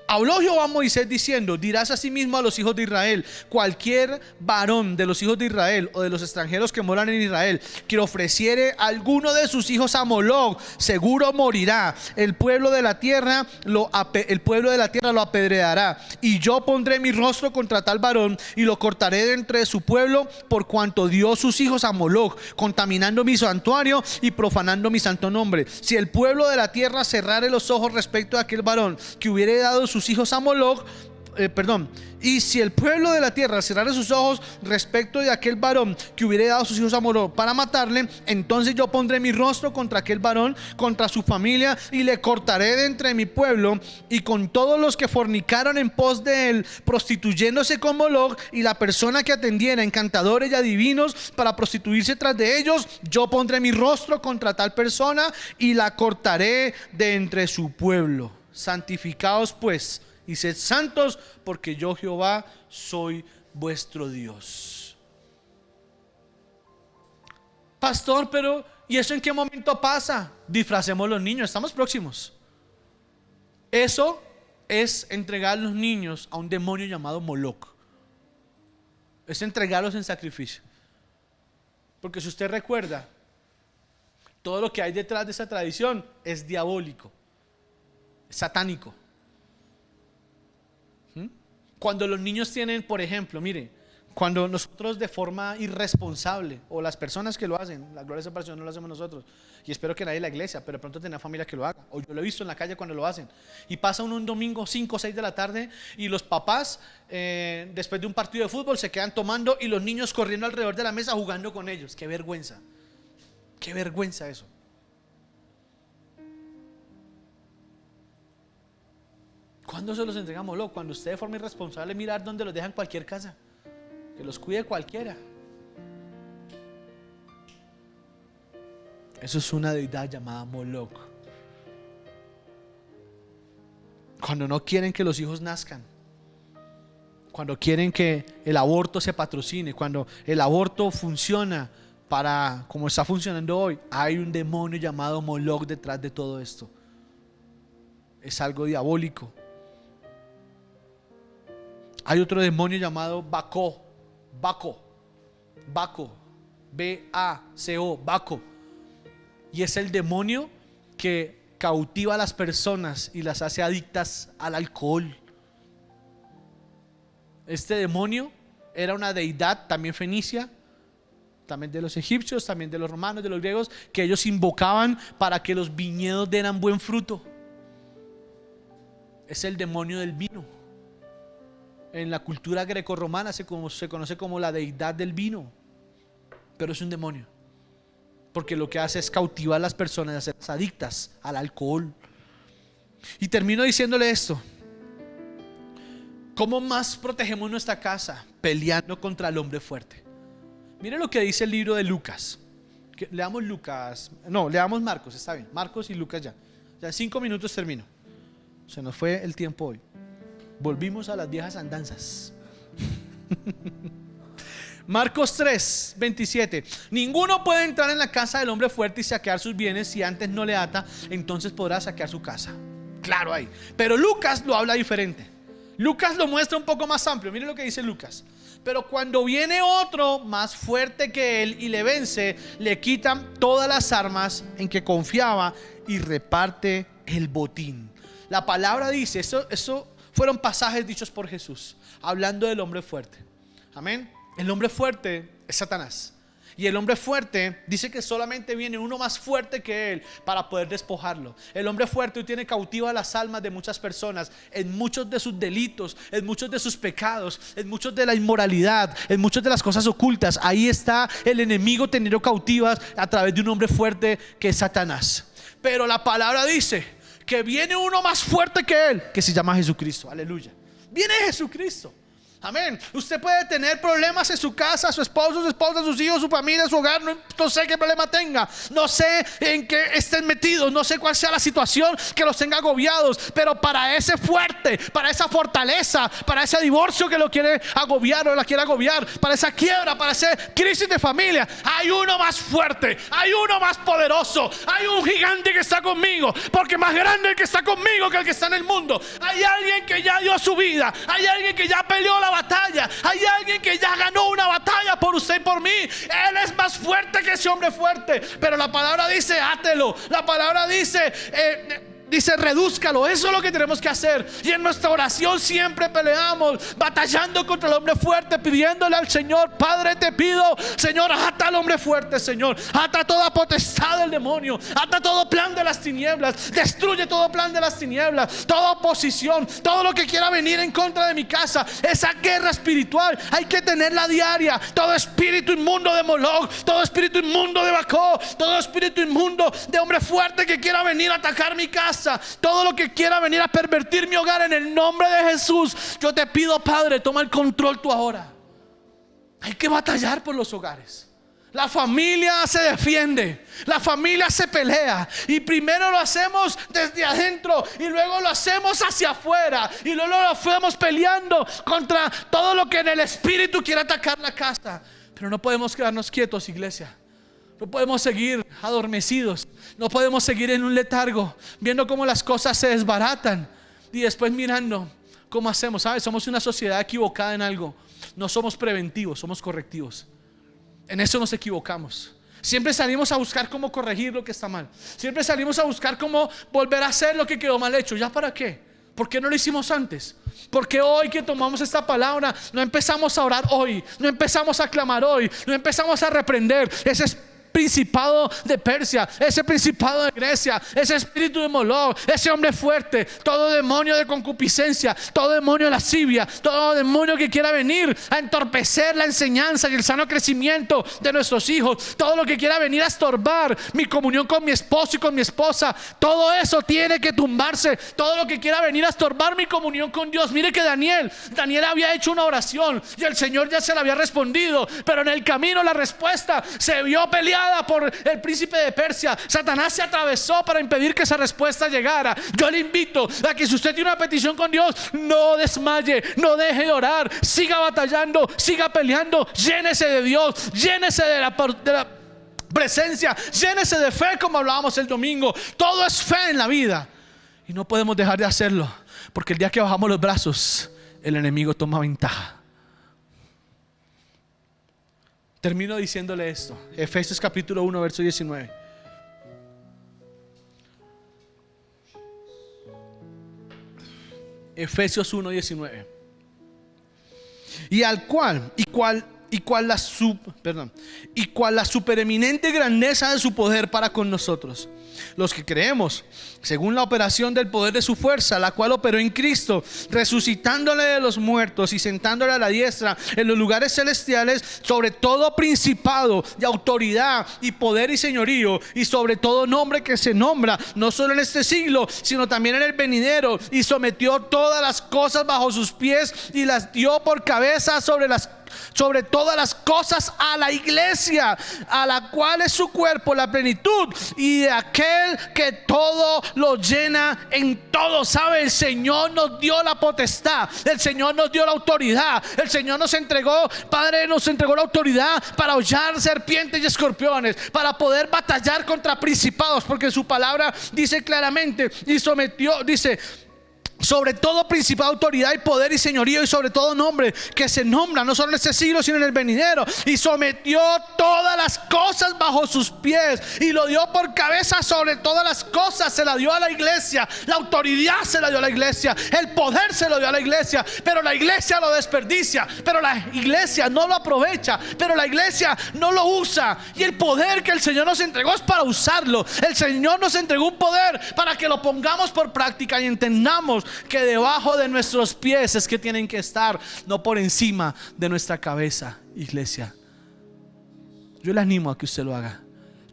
S1: Habló Jehová a Moisés diciendo: dirás asimismo a los hijos de Israel: cualquier varón de los hijos de Israel o de los extranjeros que moran en Israel que ofreciere alguno de sus hijos a Moloch, seguro morirá. El pueblo de la tierra lo apedreará, y yo pondré mi rostro contra tal varón y lo cortaré de entre su pueblo, por cuanto dio sus hijos a Moloch, contaminando mi santuario y profanando mi santo nombre. Si el pueblo de la tierra cerrare los ojos respecto a aquel varón que hubiere dado sus hijos a Moloch, y si el pueblo de la tierra cerrare sus ojos respecto de aquel varón que hubiere dado sus hijos a Moloc para matarle, entonces yo pondré mi rostro contra aquel varón, contra su familia, y le cortaré de entre mi pueblo, y con todos los que fornicaron en pos de él, prostituyéndose con Moloc, y la persona que atendiera encantadores y adivinos para prostituirse tras de ellos, yo pondré mi rostro contra tal persona y la cortaré de entre su pueblo. Santificaos pues y sed santos, porque yo Jehová soy vuestro Dios. Pastor, pero ¿y eso en qué momento pasa? Disfracemos los niños, estamos próximos. Eso es entregar a los niños a un demonio llamado Moloc. Es entregarlos en sacrificio. Porque si usted recuerda, todo lo que hay detrás de esa tradición es diabólico, es satánico. Cuando los niños tienen, por ejemplo, mire, cuando nosotros de forma irresponsable, o las personas que lo hacen, la gloria de separación no lo hacemos nosotros, y espero que nadie en la iglesia, pero de pronto tiene familia que lo haga, o yo lo he visto en la calle cuando lo hacen, y pasa uno un domingo 5 o 6 de la tarde, y los papás después de un partido de fútbol se quedan tomando, y los niños corriendo alrededor de la mesa jugando con ellos. Qué vergüenza eso. ¿Cuándo se los entregamos? Cuando usted de forma irresponsable mirar dónde los deja en cualquier casa, que los cuide cualquiera. Eso es una deidad llamada Moloc. Cuando no quieren que los hijos nazcan, cuando quieren que el aborto se patrocine, cuando el aborto funciona para como está funcionando hoy, hay un demonio llamado Moloc detrás de todo esto. Es algo diabólico. Hay otro demonio llamado Baco, B-A-C-O, Baco. Y es el demonio que cautiva a las personas y las hace adictas al alcohol. Este demonio era una deidad también fenicia, también de los egipcios, también de los romanos, de los griegos, que ellos invocaban para que los viñedos dieran buen fruto. Es el demonio del vino. En la cultura grecorromana se conoce como la deidad del vino, pero es un demonio, porque lo que hace es cautivar a las personas, hacerlas adictas al alcohol. Y termino diciéndole esto: ¿cómo más protegemos nuestra casa? Peleando contra el hombre fuerte. Mire lo que dice el libro de Lucas. Leamos Marcos, está bien, Marcos y Lucas ya en 5 minutos termino. Se nos fue el tiempo hoy. Volvimos a las viejas andanzas. Marcos 3, 27. Ninguno puede entrar en la casa del hombre fuerte y saquear sus bienes si antes no le ata, entonces podrá saquear su casa. Claro ahí. Pero Lucas lo habla diferente. Lucas lo muestra un poco más amplio. Mire lo que dice Lucas. Pero cuando viene otro más fuerte que él y le vence, le quitan todas las armas en que confiaba y reparte el botín. La palabra dice, eso fueron pasajes dichos por Jesús, hablando del hombre fuerte. Amén. El hombre fuerte es Satanás. Y el hombre fuerte dice que solamente viene uno más fuerte que él para poder despojarlo. El hombre fuerte hoy tiene cautiva las almas de muchas personas en muchos de sus delitos, en muchos de sus pecados, en muchos de la inmoralidad, en muchas de las cosas ocultas. Ahí está el enemigo teniendo cautivas a través de un hombre fuerte que es Satanás. Pero la palabra dice que viene uno más fuerte que él, que se llama Jesucristo. Aleluya. Viene Jesucristo. Amén. Usted puede tener problemas en su casa, su esposo, su esposa, sus hijos, su familia, su hogar. No sé qué problema tenga, no sé en qué estén metidos, no sé cuál sea la situación que los tenga agobiados, pero para ese fuerte, para esa fortaleza, para ese divorcio que lo quiere agobiar o la quiere agobiar, para esa quiebra, para esa crisis de familia, hay uno más fuerte, hay uno más poderoso, hay un gigante que está conmigo, porque más grande el que está conmigo que el que está en el mundo. Hay alguien que ya dio su vida, hay alguien que ya peleó la batalla, hay alguien que ya ganó una batalla por usted y por mí. Él es más fuerte que ese hombre fuerte. Pero la palabra dice, átelo. La palabra dice, dice, redúzcalo. Eso es lo que tenemos que hacer. Y en nuestra oración siempre peleamos, batallando contra el hombre fuerte, pidiéndole al Señor: Padre, te pido, Señor, ata al hombre fuerte, Señor. Ata toda potestad del demonio, ata todo plan de las tinieblas, destruye todo plan de las tinieblas, toda oposición, todo lo que quiera venir en contra de mi casa. Esa guerra espiritual hay que tenerla diaria. Todo espíritu inmundo de Moloch, todo espíritu inmundo de Bacó, todo espíritu inmundo de hombre fuerte que quiera venir a atacar mi casa, todo lo que quiera venir a pervertir mi hogar, en el nombre de Jesús, yo te pido, Padre, toma el control tú ahora. Hay que batallar por los hogares. La familia se defiende, la familia se pelea, y primero lo hacemos desde adentro y luego lo hacemos hacia afuera, y luego lo hacemos peleando contra todo lo que en el espíritu quiere atacar la casa. Pero no podemos quedarnos quietos, iglesia. No podemos seguir adormecidos, no podemos seguir en un letargo, viendo cómo las cosas se desbaratan y después mirando cómo hacemos. ¿Sabes? Somos una sociedad equivocada en algo. No somos preventivos, somos correctivos. En eso nos equivocamos. Siempre salimos a buscar cómo corregir lo que está mal. Siempre salimos a buscar cómo volver a hacer lo que quedó mal hecho. ¿Ya para qué? ¿Por qué no lo hicimos antes? Porque hoy que tomamos esta palabra no empezamos a orar hoy, no empezamos a clamar hoy, no empezamos a reprender ese principado de Persia, ese principado de Grecia, ese espíritu de Moloch, ese hombre fuerte, todo demonio de concupiscencia, todo demonio de lascivia, todo demonio que quiera venir a entorpecer la enseñanza y el sano crecimiento de nuestros hijos, todo lo que quiera venir a estorbar mi comunión con mi esposo y con mi esposa, todo eso tiene que tumbarse. Todo lo que quiera venir a estorbar mi comunión con Dios. Mire que Daniel había hecho una oración y el Señor ya se la había respondido, pero en el camino la respuesta se vio peleada por el príncipe de Persia. Satanás se atravesó para impedir que esa respuesta llegara. Yo le invito a que si usted tiene una petición con Dios, no desmaye, no deje de orar, siga batallando, siga peleando, llénese de Dios, llénese de la presencia, llénese de fe, como hablábamos el domingo. Todo es fe en la vida y no podemos dejar de hacerlo, porque el día que bajamos los brazos, el enemigo toma ventaja. Termino diciéndole esto. Efesios capítulo 1 verso 19. Efesios 1, 19. Y cual la supereminente grandeza de su poder para con nosotros, los que creemos, según la operación del poder de su fuerza, la cual operó en Cristo, resucitándole de los muertos y sentándole a la diestra en los lugares celestiales, sobre todo principado y autoridad y poder y señorío, y sobre todo nombre que se nombra, no solo en este siglo, sino también en el venidero, y sometió todas las cosas bajo sus pies y las dio por cabeza sobre todas las cosas a la iglesia, a la cual es su cuerpo, la plenitud, y de aquel que todo lo llena en todo. ¿Sabe? El Señor nos dio la potestad, el Señor nos dio la autoridad, el Señor nos entregó, Padre, nos entregó la autoridad para hollar serpientes y escorpiones, para poder batallar contra principados, porque su palabra dice claramente, y sometió, dice, sobre todo principado, autoridad y poder y señorío, y sobre todo nombre que se nombra no solo en este siglo sino en el venidero, y sometió todas las cosas bajo sus pies y lo dio por cabeza sobre todas las cosas. Se la dio a la iglesia, la autoridad se la dio a la iglesia, el poder se lo dio a la iglesia, pero la iglesia lo desperdicia, pero la iglesia no lo aprovecha, pero la iglesia no lo usa. Y el poder que el Señor nos entregó es para usarlo. El Señor nos entregó un poder para que lo pongamos por práctica y entendamos que debajo de nuestros pies es que tienen que estar, no por encima de nuestra cabeza, iglesia. Yo le animo a que usted lo haga.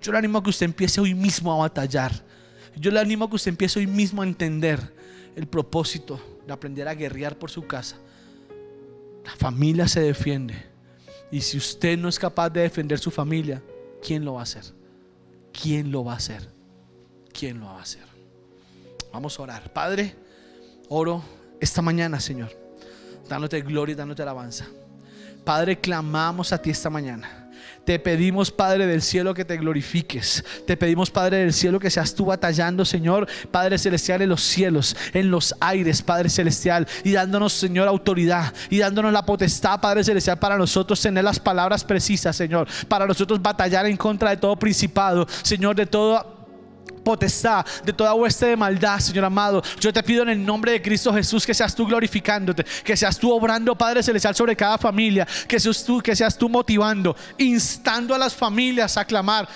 S1: Yo le animo a que usted empiece hoy mismo a batallar. Yo le animo a que usted empiece hoy mismo a entender el propósito de aprender a guerrear por su casa. La familia se defiende, y si usted no es capaz de defender su familia, ¿quién lo va a hacer? ¿Quién lo va a hacer? ¿Quién lo va a hacer? Vamos a orar. Padre, oro esta mañana, Señor, dándote gloria y dándote alabanza. Padre, clamamos a ti esta mañana. Te pedimos, Padre del cielo, que te glorifiques. Te pedimos, Padre del cielo, que seas tú batallando, Señor, Padre celestial, en los cielos, en los aires, Padre celestial, y dándonos, Señor, autoridad y dándonos la potestad, Padre celestial, para nosotros tener las palabras precisas, Señor, para nosotros batallar en contra de todo principado, Señor, de todo potestad, de toda hueste de maldad, Señor amado. Yo te pido en el nombre de Cristo Jesús que seas tú glorificándote, que seas tú obrando, Padre celestial, sobre cada familia, que seas tú motivando, instando a las familias a clamar,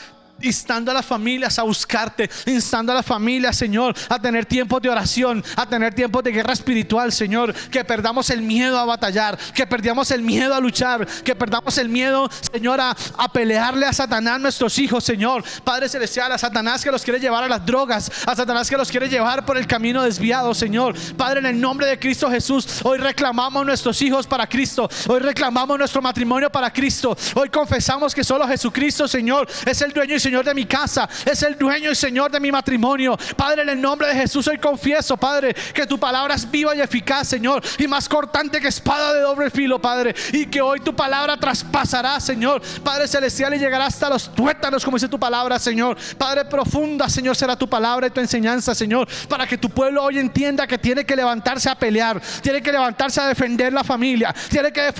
S1: instando a las familias a buscarte, instando a las familias, Señor, a tener tiempos de oración, a tener tiempos de guerra espiritual, Señor. Que perdamos el miedo a batallar, que perdamos el miedo a luchar, que perdamos el miedo, Señor, a pelearle a Satanás, nuestros hijos, Señor. Padre celestial, a Satanás que los quiere llevar a las drogas, a Satanás que los quiere llevar por el camino desviado, Señor. Padre, en el nombre de Cristo Jesús, hoy reclamamos nuestros hijos para Cristo, hoy reclamamos nuestro matrimonio para Cristo, hoy confesamos que solo Jesucristo, Señor, es el dueño y Señor de mi casa, es el dueño y Señor de mi matrimonio. Padre, en el nombre de Jesús hoy confieso, Padre, que tu palabra es viva y eficaz, Señor, y más cortante que espada de doble filo, Padre, y que hoy tu palabra traspasará, Señor, Padre celestial, y llegará hasta los tuétanos, como dice tu palabra, Señor. Padre, profunda, Señor, será tu palabra y tu enseñanza, Señor, para que tu pueblo hoy entienda que tiene que levantarse a pelear, tiene que levantarse a defender la familia, tiene que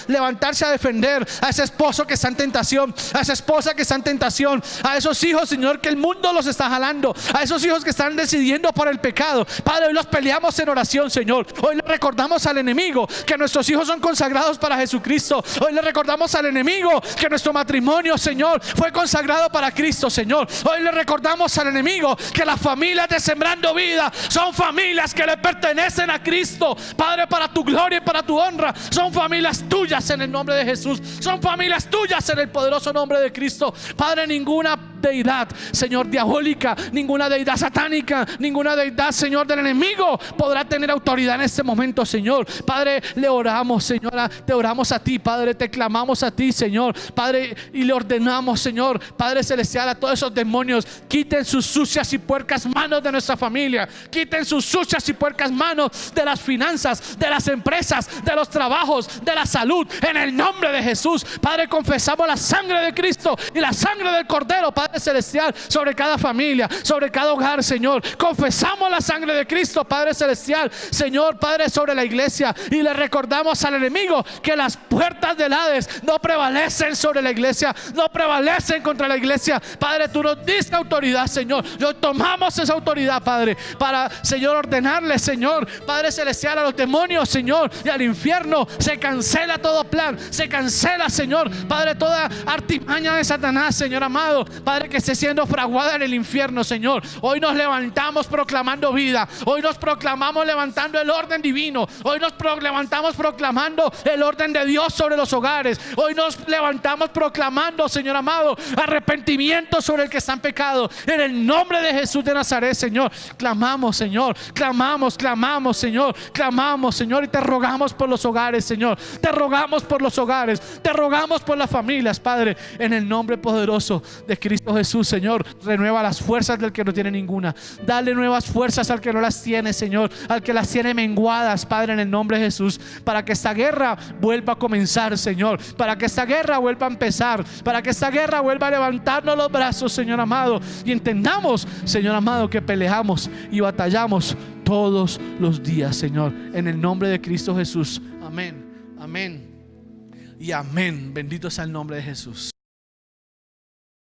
S1: levantarse a defender a ese esposo que está en tentación, a esa esposa que está en tentación, a esos hijos, Señor, que el mundo los está jalando, a esos hijos que están decidiendo por el pecado. Padre, hoy los peleamos en oración, Señor. Hoy le recordamos al enemigo que nuestros hijos son consagrados para Jesucristo. Hoy le recordamos al enemigo que nuestro matrimonio, Señor, fue consagrado para Cristo, Señor. Hoy le recordamos al enemigo que las familias de Sembrando Vida son familias que le pertenecen a Cristo, Padre, para tu gloria y para tu honra. Son familias tuyas en el nombre de Jesús, son familias tuyas en el poderoso nombre de Cristo. Padre, ninguna deidad, Señor, diabólica, ninguna deidad satánica, ninguna deidad, Señor, del enemigo podrá tener autoridad en este momento, Señor. Padre, le oramos, Señora, te oramos a ti, Padre, te clamamos a ti, Señor, Padre, y le ordenamos, Señor, Padre celestial, a todos esos demonios, quiten sus sucias y puercas manos de nuestra familia, quiten sus sucias y puercas manos de las finanzas, de las empresas, de los trabajos, de la salud, en el nombre de Jesús. Padre, confesamos la sangre de Cristo y la sangre del Cordero, Padre celestial, sobre cada familia, sobre cada hogar, Señor. Confesamos la sangre de Cristo, Padre celestial, Señor, Padre, sobre la iglesia, y le recordamos al enemigo que las puertas del Hades no prevalecen sobre la iglesia, no prevalecen contra la iglesia. Padre, tú nos diste autoridad, Señor. Yo tomamos esa autoridad, Padre, para, Señor, ordenarle, Señor, Padre celestial, a los demonios, Señor, y al infierno. Se cancela todo plan, se cancela, Señor, Padre, toda artimaña de Satanás, Señor amado, Padre, que esté siendo fraguada en el infierno, Señor. Hoy nos levantamos proclamando vida, hoy nos proclamamos levantando el orden divino, hoy nos levantamos proclamando el orden de Dios sobre los hogares, hoy nos levantamos proclamando, Señor amado, arrepentimiento sobre el que está en pecado, en el nombre de Jesús de Nazaret, Señor. Clamamos, Señor, clamamos, Señor, clamamos, Señor, y te rogamos por los hogares, Señor, te rogamos por los hogares, te rogamos por las familias, Padre, en el nombre poderoso de Cristo Jesús, Señor. Renueva las fuerzas del que no tiene ninguna, dale nuevas fuerzas al que no las tiene, Señor, al que las tiene menguadas, Padre, en el nombre de Jesús, para que esta guerra vuelva a comenzar, Señor, para que esta guerra vuelva a empezar, para que esta guerra vuelva a levantarnos los brazos, Señor amado, y entendamos, Señor amado, que peleamos y batallamos todos los días, Señor, en el nombre de Cristo Jesús. Amén, amén y amén. Bendito sea el nombre de Jesús.